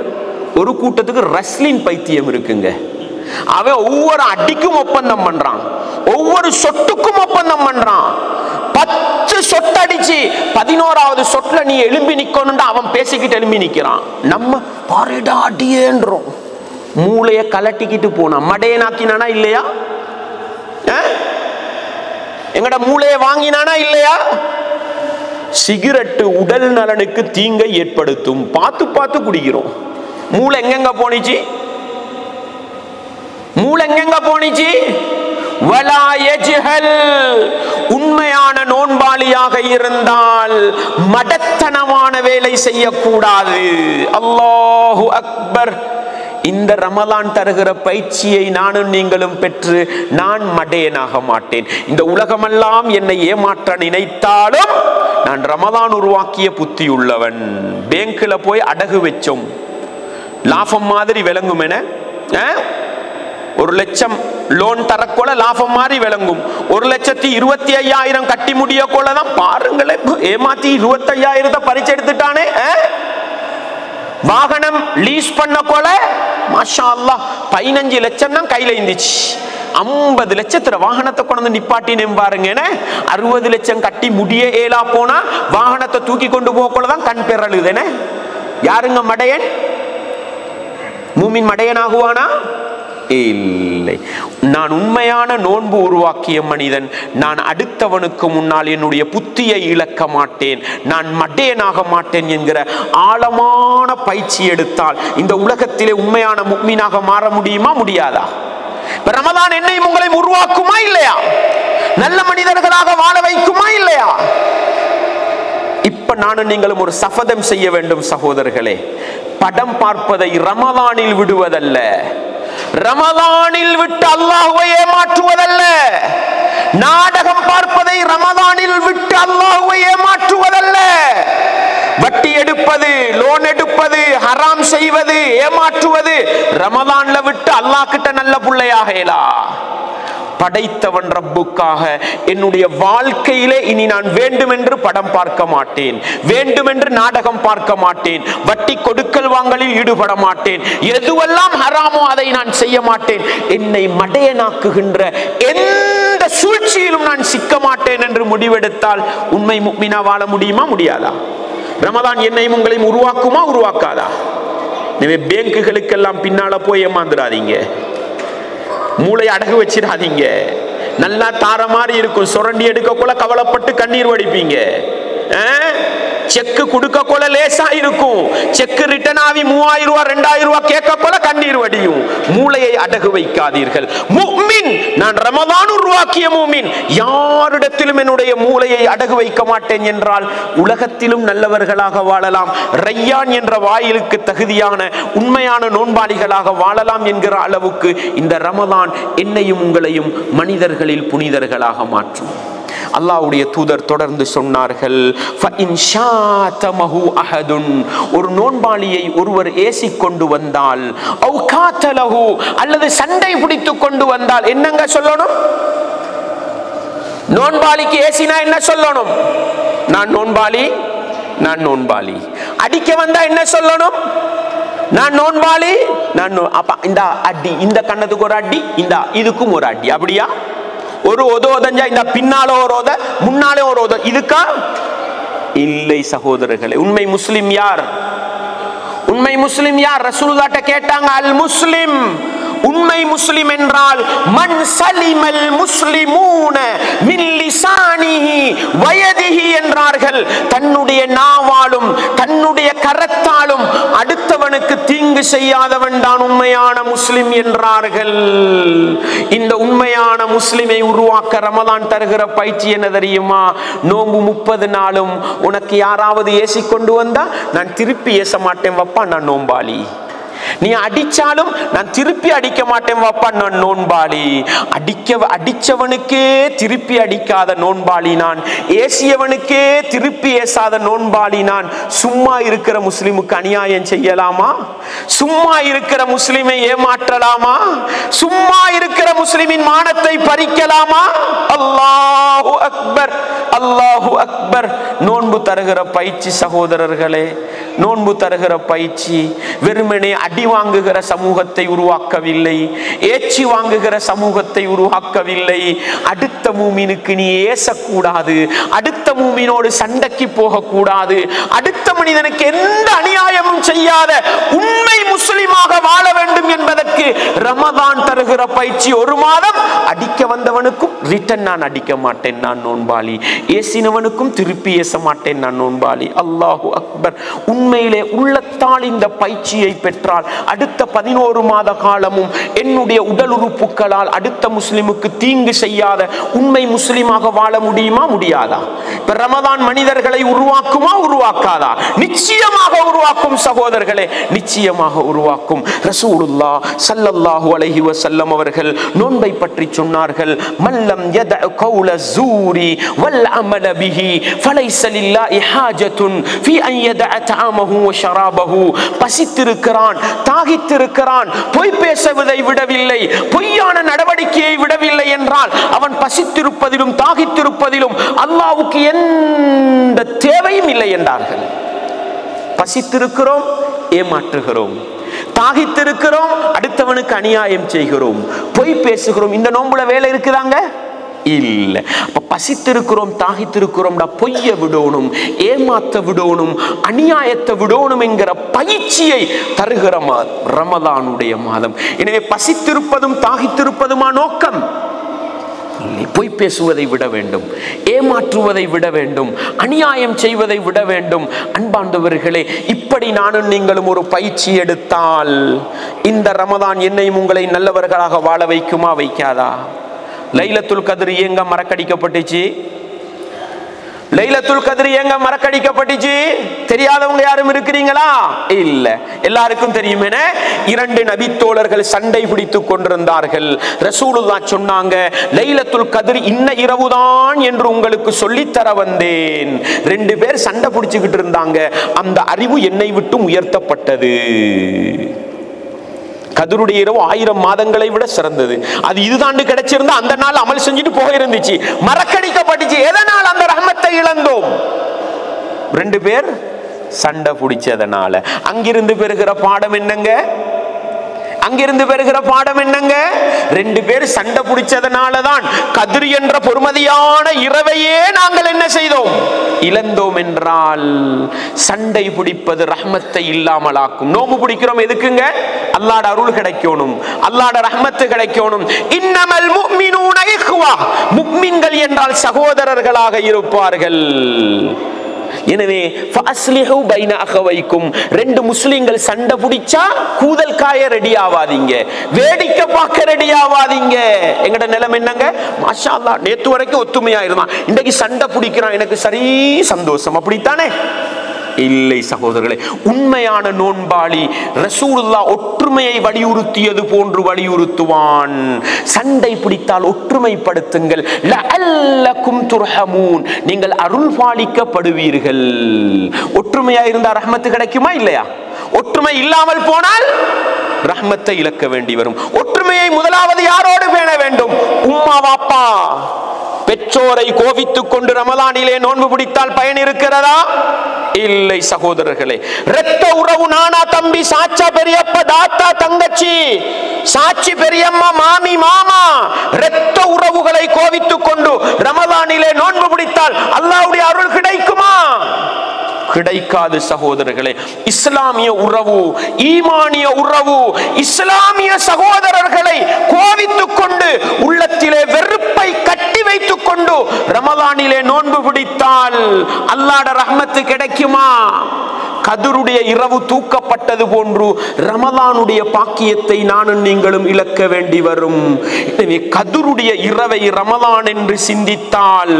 ஒரு கூட்டத்துக்கு ரெஸ்லிங் பைத்தியம் இருக்குங்க. அவன் ஒவ்வொரு அடிக்கும் ஒப்பந்தம் பண்றான், ஒவ்வொரு சொட்டுக்கும் ஒப்பந்தம் பண்றான். 10 சொட்டு அடிச்சு 11வது சொட்டுல நீ எழும்பி நிக்கணும் அவன் பேசிக்கிட்டு எழும்பி நிக்கிறான். நம்ம பாருடா அடியேன்றோம். மூளைய கலட்டிக்கிட்டு போனா மடையனாக்கினானா இல்லையா? எங்கட மூளையை வாங்கினானா இல்லையா? சிகரெட்டு உடல் நலனுக்கு தீங்கை ஏற்படுத்தும். பார்த்து பார்த்து குடிக்கிறோம். மூளை எங்கெங்க போனிச்சு? மூளை எங்கெங்க போனிச்சு? வலா யஜ்ஹல். உண்மையான நோன்பாளியாக இருந்தால் மடத்தனமான வேலை செய்யக்கூடாது. அல்லாஹு அக்பர். இந்த ரமலான் தருகிற பயிற்சியை நானும் நீங்களும் பெற்று நான் மடையனாக மாட்டேன். இந்த உலகமெல்லாம் என்னை ஏமாற்ற நினைத்தாலும் நான் ரமலான் உருவாக்கிய புத்தி உள்ளவன். பேங்க்ல போய் அடகு வச்சோம், லாபம் மாதிரி விளங்கும். என 1 லட்சம் லோன் தரக்கொள்ள லாபம் மாதிரி விளங்கும். 1,25,000 கட்டி முடிய கொள்ளதான் பாருங்களேன், ஏமாத்தி 25,000 பறிச்சு எடுத்துட்டானே. வாகனம் லீஸ் பண்ண கொள்ள மாஷா அல்லாஹ் 15 லட்சம் தான் கையில இருந்துச்சு. 50 லட்சத்துல வாகனத்தை கொண்டு நிப்பாட்டினேன் பாருங்க. 60 லட்சம் கட்டி முடிய ஏலா போனா வாகனத்தை தூக்கி கொண்டு போகதான் கண் பெறலுதுன்னு. யாருங்க மடையன்? மூமின் மடையன் ஆகுவானா? இல்லை. நான் உண்மையான நோன்பு உருவாக்கிய மனிதன். நான் அடுத்தவனுக்கு முன்னால் என்னுடைய புத்தியை இழக்க மாட்டேன், நான் மடையனாக மாட்டேன் என்கிற ஆழமான பயிற்சி எடுத்தால் இந்த உலகத்திலே உண்மையான முக்மீனாக மாற முடியுமா? முடியாதா? ரமலான் என்னையும் உங்களையும் உருவாக்குமா இல்லையா? நல்ல மனிதர்களாக வாழ வைக்குமா இல்லையா? இப்ப நானும் நீங்களும் ஒரு சபதம் செய்ய வேண்டும் சகோதரர்களே. படம் பார்ப்பதை ரமலானில் விடுவதல்ல, ரமலானில் விட்டு அல்லாஹ்வை ஏமாற்றுவதல்ல. நாடகம் பார்ப்பதை ரமலானில் விட்டு அல்லாஹ்வை ஏமாற்றுவதல்ல. வட்டி எடுப்பது, லோன் எடுப்பது, ஹராம் செய்வது, ஏமாற்றுவது ரமலான்ல விட்டு அல்லாஹ் கிட்ட நல்ல பிள்ளையாகலா. படைத்தவன் ரப்புக்காக என்னுடைய வாழ்க்கையிலே இனி நான் வேண்டுமென்று படம் பார்க்க மாட்டேன், வேண்டுமென்று நாடகம் பார்க்க மாட்டேன், வட்டி கொடுக்கல் வாங்கலில் ஈடுபட மாட்டேன், எதுவெல்லாம் ஹராமோ அதை நான் செய்ய மாட்டேன். என்னை மடையனாக்குகின்ற எந்த சூழ்ச்சியிலும் நான் சிக்க மாட்டேன் என்று முடிவெடுத்தால் உண்மை முக்மினா வாழ முடியுமா? முடியாதா? ரமலான் என்னையும் உங்களையும் உருவாக்குமா? உருவாக்காதா? எனவே பேங்குகளுக்கெல்லாம் பின்னால போய் ஏமாந்துடாதீங்க, மூளை அடகு வச்சிடாதீங்க. நல்லா தார மாதிரி இருக்கும், சுரண்டி எடுக்க போல கவலைப்பட்டு கண்ணீர் வடிப்பீங்க. செக்கு கொடுக்க போல லேசா இருக்கும், செக்கு ரிட்டர்ன் ஆகி 3000 ரூபாய் 2000 ரூபாய் கேட்க போல கண்ணீர் வடியும். மூளையை அடகு வைக்காதீர்கள். முஃமின், நான் ரமலான் உருவாக்கிய முஃமின், யாரிடத்திலும் என்னுடைய மூளையை அடகு வைக்க மாட்டேன் என்றால் உலகத்திலும் நல்லவர்களாக வாழலாம், ரையான் என்ற வாயிலுக்கு தகுதியான உண்மையான நோன்பாளிகளாக வாழலாம் என்கிற அளவுக்கு இந்த ரமலான் என்னையும் உங்களையும் மனிதர்களில் புனிதர்களாக மாற்றும். அல்லாஹ்வுடைய தூதர் தொடர்ந்து சொன்னார்கள், ஒரு நோன்பாளியை ஒருவர் ஏசி கொண்டு வந்தால் அல்லது சண்டை பிடித்து கொண்டு வந்தால் என்னங்க சொல்லணும்? நோன்பாளிக்கு ஏசினா என்ன சொல்லணும்? நான் நோன்பாளி, நான் நோன்பாளி. அடிக்க வந்தா என்ன சொல்லணும்? நான் நோன்பாளி, நான் இந்த அடி, இந்த கண்ணத்துக்கு ஒரு அடி, இந்த இதுக்கும் ஒரு அடி. அப்படியா? ஒரு ஒதஞ்சா இந்த பின்னால ஒரு ஓத, முன்னாலே ஒரு ஓத, இதுக்கா? இல்லை சகோதரர்களே. உண்மை முஸ்லிம் யார்? உண்மை முஸ்லிம் யார்? ரசூலுல்லாஹ்ட்ட கேட்டாங்க. அல் முஸ்லிம், உண்மை முஸ்லிம் என்றால் மன் சலிமல் முஸ்லிமூன மின் லிசானிஹி வயதிஹி என்றார்கள். தன்னுடைய நாவாலும் தன்னுடைய கரத்தாலும் அடுத்தவனுக்கு தீங்கு செய்யாதவன் தான் உண்மையான முஸ்லிம் என்றார்கள். இந்த உண்மையான முஸ்லிமை உருவாக்க ரமலான் தருகிற பயிற்சி என்ன தெரியுமா? நோன்பு 30 நாளும் உனக்கு யாராவது ஏசி கொண்டு வந்தா நான் திருப்பி ஏச மாட்டேன் வப்பா, நான் நோம்பாளி. நீ அடிச்சாலும் நான் திருப்பி அடிக்க மாட்டேன் வாப்பா, நான் நோன்பாளி. அடிச்சவனுக்கே திருப்பி அடிக்காத நோன்பாளி நான், ஏசியவனுக்கே திருப்பி ஏசாத நோன்பாளி நான். சும்மா இருக்கிற முஸ்லிமுக்கு அநியாயம் செய்யலாமா? சும்மா இருக்கிற முஸ்லிமை ஏமாற்றலாமா? சும்மா இருக்கிற முஸ்லிமின் மானத்தை பறிக்கலாமா? அல்லாஹு அக்பர், அல்லாஹு அக்பர். நோன்பு தருகிற பயிற்சி சகோதரர்களே, நோன்பு தருகிற பயிற்சி வெறுமனே அடி வாங்குகிற சமூகத்தை உருவாக்கவில்லை, ஏச்சி வாங்குகிற சமூகத்தை உருவாக்கவில்லை. அடுத்த மூமினுக்கு நீ ஏசக்கூடாது, அடுத்த மூமினோடு சண்டைக்கு போகக்கூடாது, அடுத்த மனிதனுக்கு எந்த அநியாயமும் செய்யாத உண்மை முஸ்லிமாக வாழ வேண்டும் என்பதற்கு ரமதான் தருகிற பயிற்சி. ஒரு மாதம் அடிக்க வந்தவனுக்கும் ரிட்டன் நான் அடிக்க மாட்டேன், நான் நோன்பாளி. ஏசினவனுக்கும் திருப்பி ஏச மாட்டேன், நான் நோன்பாளி. அல்லாஹு அக்பர். உண்மையிலே உள்ளத்தால் இந்த பயிற்சியை பெற்றால் அடுத்த 11 மாத காலமும் என்னுடைய உடல் உறுப்புகளால் அடுத்த முஸ்லிமுக்கு தீங்கு செய்யாத உண்மை முஸ்லிமாக வாழ முடியுமா? முடியாதா? இப்ப ரமதான் மனிதர்களை உருவாக்குமா? உருவாக்காதா? நிச்சயமாக உருவாக்கும் சகோதரர்களே, நிச்சயமாக உருவாக்கும். ரசூலுல்லாஹ் ஸல்லல்லாஹு அலைஹி வஸல்லம் அவர்கள் நோன்பை பற்றி சொன்னார்கள். மல்லம் யதஅ கௌல ஸூரி வல் அமல பிஹி ஃபலைஸ லில்லாஹி ஹாஜத்துன் ஃபீ அன் யதஅ தஆமஹு வ ஷராபஹு. பசித்திருக்கிறான், தாகித்திருக்கிறான், பொய் பேசுவதை விடவில்லை, பொய்யான நடவடிக்கையை விடவில்லை என்றால் அவன் பசித்திருப்பதிலும் தாகித்திருப்பதிலும் அல்லாஹ்வுக்கு எந்த தேவையும் இல்லை என்றார்கள். பசித்திருக்கிறோம், ஏமாற்றுகிறோம், தாகித்திருக்கிறோம், அடுத்தவனுக்கு அநியாயம் செய்கிறோம், பொய் பேசுகிறோம். இந்த நோன்புல வேலை இருக்குதாங்க? இல்ல. அப்ப பசித்திருக்கிறோம், தாகித்திருக்கிறோம், பொய்ய விடணும், ஏமாத்த விடணும், அநியாயத்தை விடணும் என்கிற பயிற்சியை தருகிற ரமலானுடைய மாதம். எனவே பசித்திருப்பதும் தாகித்திருப்பதுமா நோக்கம்? பொய் பேசுவதை விட வேண்டும், ஏமாற்றுவதை விட வேண்டும், அநியாயம் செய்வதை விட வேண்டும். அன்பார்ந்தவர்களே, இப்படி நானும் நீங்களும் ஒரு பயிற்சி எடுத்தால் இந்த ரமதான் என்னையும் உங்களை நல்லவர்களாக வாழ வைக்குமா? வைக்காதா? லைலத்துல் கத்ர் ஏங்க மறக்கடிக்கப்பட்டுச்சு? லைலத்துல் கத்ர் ஏங்க மறக்கடிக்கப்பட்டுச்சு? தெரியாதவங்க யாரும் இருக்கிறீங்களா? இல்ல, எல்லாருக்கும் தெரியும். என 2 நபித்தோழர்கள் சண்டை பிடித்துக் கொண்டிருந்தார்கள். ரசூலுல்லாஹ் சொன்னாங்க, லைலத்துல் கத்ர் இன்ன இரவுதான் என்று உங்களுக்கு சொல்லித்தர வந்தேன். 2 பேர் சண்டை பிடிச்சுக்கிட்டு இருந்தாங்க. அந்த அறிவு என்னை விட்டு உயர்த்தப்பட்டது. கதருடைய இரவு 1000 மாதங்களை விட சிறந்தது. அது இதுதாண்டு கிடைச்சிருந்தா அந்த நாள் அமல் செஞ்சுட்டு போயிருந்துச்சு. மறக்கடிக்கப்பட்டுச்சு. எதனால் அந்த ரஹ்மத்தை இழந்தோம்? 2 பேர் சண்டை பிடிச்சதனால. அங்கிருந்து பெறுகிற பாடம் என்னங்க? அங்கிருந்து பெறுகிற பாடம் என்னங்க? 2 பேர் சண்டை பிடிச்சதனாலதான் கத்ர் என்ற பொறுமதியான இரவையே நாங்கள் என்ன செய்தோம்? இழந்தோம் என்றால் சண்டை பிடிப்பது ரஹ்மத்தை இல்லாமலாக்கும். நோம்பு பிடிக்கிறோம் எதுக்குங்க? அல்லாஹ்ட அருள் கிடைக்கணும், அல்லாஹ்ட ரஹ்மத்து கிடைக்கணும். இன்னமல் முஃமினூன இஹ்வா, முஃமின்கள் என்றால் சகோதரர்களாக இருப்பார்கள். எனவே ஃபஅஸ்லிஹு பைன அகவைக்கும், 2 முஸ்லிம்கள் சண்டை பிடிச்சா கூதல் காய ரெடி ஆவாதீங்க, வேடிக்கை பார்க்க ரெடி ஆவாதீங்க. எங்கட நிலைமை என்னங்க? மாஷா அல்லாஹ், நேத்து வரைக்கும் ஒத்துமையா இருந்தான், இன்றைக்கு சண்டை பிடிக்கிறான், எனக்கு சரி சந்தோஷம், அப்படித்தானே? இல்லை சகோதரர்களே, உண்மையான நோன்பாளி ரசூலுல்லாஹ் ஒற்றுமையை வலியுறுத்தியது போன்று வலியுறுத்துவான். சண்டை பிடித்தால் ஒற்றுமைப்படுத்துங்கள், லஅல்லகும் துர்ஹமூன், நீங்கள் அருள் பாலிக்கப்படுவீர்கள். ஒற்றுமையா இருந்தால் ரஹ்மத்து கிடைக்குமா இல்லையா? ஒற்றுமை இல்லாமல் போனால் ரஹ்மத்தை இழக்க வேண்டி வரும். ஒற்றுமையை முதலாவது யாரோடு பேண வேண்டும்? உம்மா வாப்பா பெற்றோரை கோபித்துக் கொண்டு ரமலானிலே நோன்பு பிடித்தால் பயன் இருக்கிறதா? இல்லை சகோதரர்களே. இரத்த உறவு நானா தம்பி, சாச்சா பெரியப்பா, தாத்தா தங்கச்சி, சாட்சி பெரியம்மா, மாமி மாமா, இரத்த உறவுகளை கோபித்துக் கொண்டு ரமலானிலே நோன்பு பிடித்தால் அல்லாஹ்வுடைய அருள் கிடைக்குமா? கிடைக்காது சகோதரர்களே. இஸ்லாமிய உறவு, ஈமானிய உறவு, இஸ்லாமிய சகோதரர்களை கோவித்துக் கொண்டு உள்ளத்திலே வெறுப்பை கட்டி வைத்துக் கொண்டு ரமலானிலே நோன்பு பிடித்தால் அல்லாஹ்வுடைய ரஹ்மத்து கிடைக்குமா? கதுருடைய இரவு தூக்கப்பட்டது போன்று ரமலானுடைய பாக்கியத்தை நானும் நீங்களும் இழக்க வேண்டி வரும். எனவே கதுருடைய இரவை ரமலான் என்று சிந்தித்தால்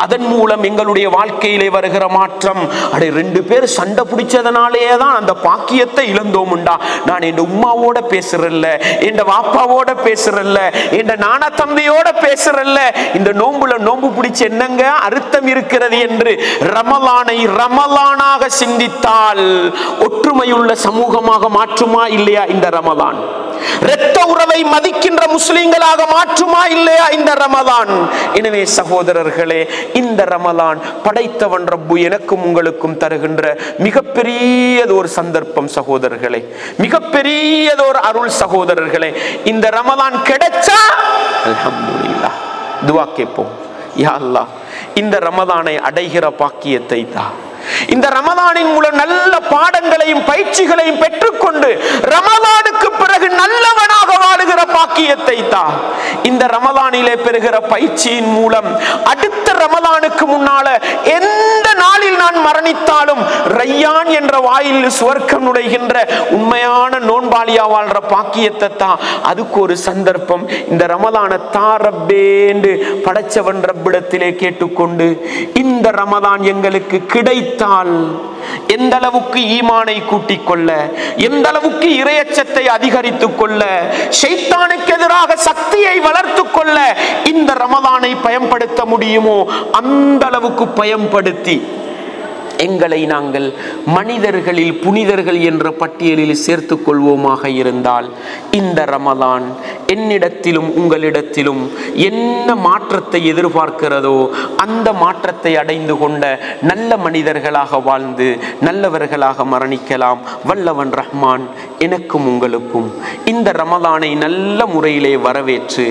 அதன் மூலம் எங்களுடைய வாழ்க்கையிலே வருகிற மாற்றம், அடே 2 பேர் சண்டை பிடிச்சதனாலேயே தான் அந்த பாக்கியத்தை இழந்தோம்டா. நான் என் உம்மாவோட பேசுறல்ல, என் வாப்பாவோட பேசுறல்ல, என் நானா தம்பியோட பேசுறல்ல, இந்த நோம்புல நோம்பு பிடிச்ச என்னங்க அர்த்தம் இருக்கிறது என்று ரமலானை ரமலானாக சிந்தித்தால் ஒற்றுமையுள்ள சமூகமாக மாற்றுமா இல்லையா இந்த ரமலான்? இரத்த உறவை மதிக்கின்ற முஸ்லிம்களாக மாற்றுமா இல்லையா இந்த ரமலான்? எனவே சகோதரர்களே, இந்த ரமலான் படைத்தவன் ரப்பு எனக்கும் உங்களுக்கும் தருகின்ற மிகப்பெரியதொரு சந்தர்ப்பம் சகோதரர்களே, மிகப்பெரியதொரு அருள் சகோதரர்களே. இந்த ரமலான் கிடைச்சா அல்ஹம்துலில்லாஹ் துஆ கேட்போம். யா அல்லாஹ், இந்த ரமலானை அடைகிற பாக்கியத்தை தா. இந்த ரமலானின் மூலம் நல்ல பாடங்களையும் பயிற்சிகளையும் பெற்றுக்கொண்டு ரமலானுக்கு பிறகு நல்லவனாக வாழுகிற பாக்கியத்தை தா. இந்த ரமலானிலே பெறுகிற பயிற்சியின் மூலம் அடுத்த ரமலானுக்கு முன்னால எந்த நாளில் நான் மரணித்தாலும் ரையான் என்ற வாயில் சுவர்க்கம் நுழைகின்ற உண்மையான நோன்பாளியா வாழ்ற பாக்கியத்தை தான். அதுக்கு ஒரு சந்தர்ப்பம் இந்த ரமலானை தாரப்பேண்டு படைச்சவன் ரப்பிடத்திலே கேட்டுக்கொண்டு இந்த ரமலான் எங்களுக்கு கிடைத்தால் எந்த அளவுக்கு ஈமானை கூட்டிக் கொள்ள, எந்த அளவுக்கு இறையச்சத்தை அதிகரித்துக் கொள்ள, ஷைத்தானுக்கு எதிராக சக்தியை வளர்த்துக் கொள்ள இந்த ரமலானை பயன்படுத்த முடியுமோ அந்த அளவுக்கு பயன்படுத்தி எங்களை நாங்கள் மனிதர்களில் புனிதர்கள் என்ற பட்டியலில் சேர்த்துக் கொள்வோமாக இருந்தால் இந்த ரமலான் என்னிடத்திலும் உங்களிடத்திலும் என்ன மாற்றத்தை எதிர்பார்க்கிறதோ அந்த மாற்றத்தை அடைந்து கொண்ட நல்ல மனிதர்களாக வாழ்ந்து நல்லவர்களாக மரணிக்கலாம். வல்லவன் ரஹ்மான் எனக்கும் உங்களுக்கும் இந்த ரமலானை நல்ல முறையிலே வரவேற்று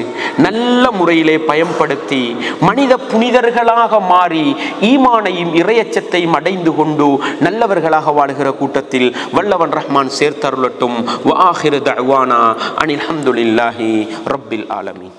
நல்ல முறையிலே பயன்படுத்தி மனித புனிதர்களாக மாறி ஈமானையும் இறையச்சத்தையும் அடைந்து கொண்டு நல்லவர்களாக வாழுகிற கூட்டத்தில் வல்லவன் ரஹ்மான் சேர்த்தருளட்டும். வ ஆகிரு தஅவானா அனில் ஹம்துலில்லாஹி ரப்பில் ஆலமீன்.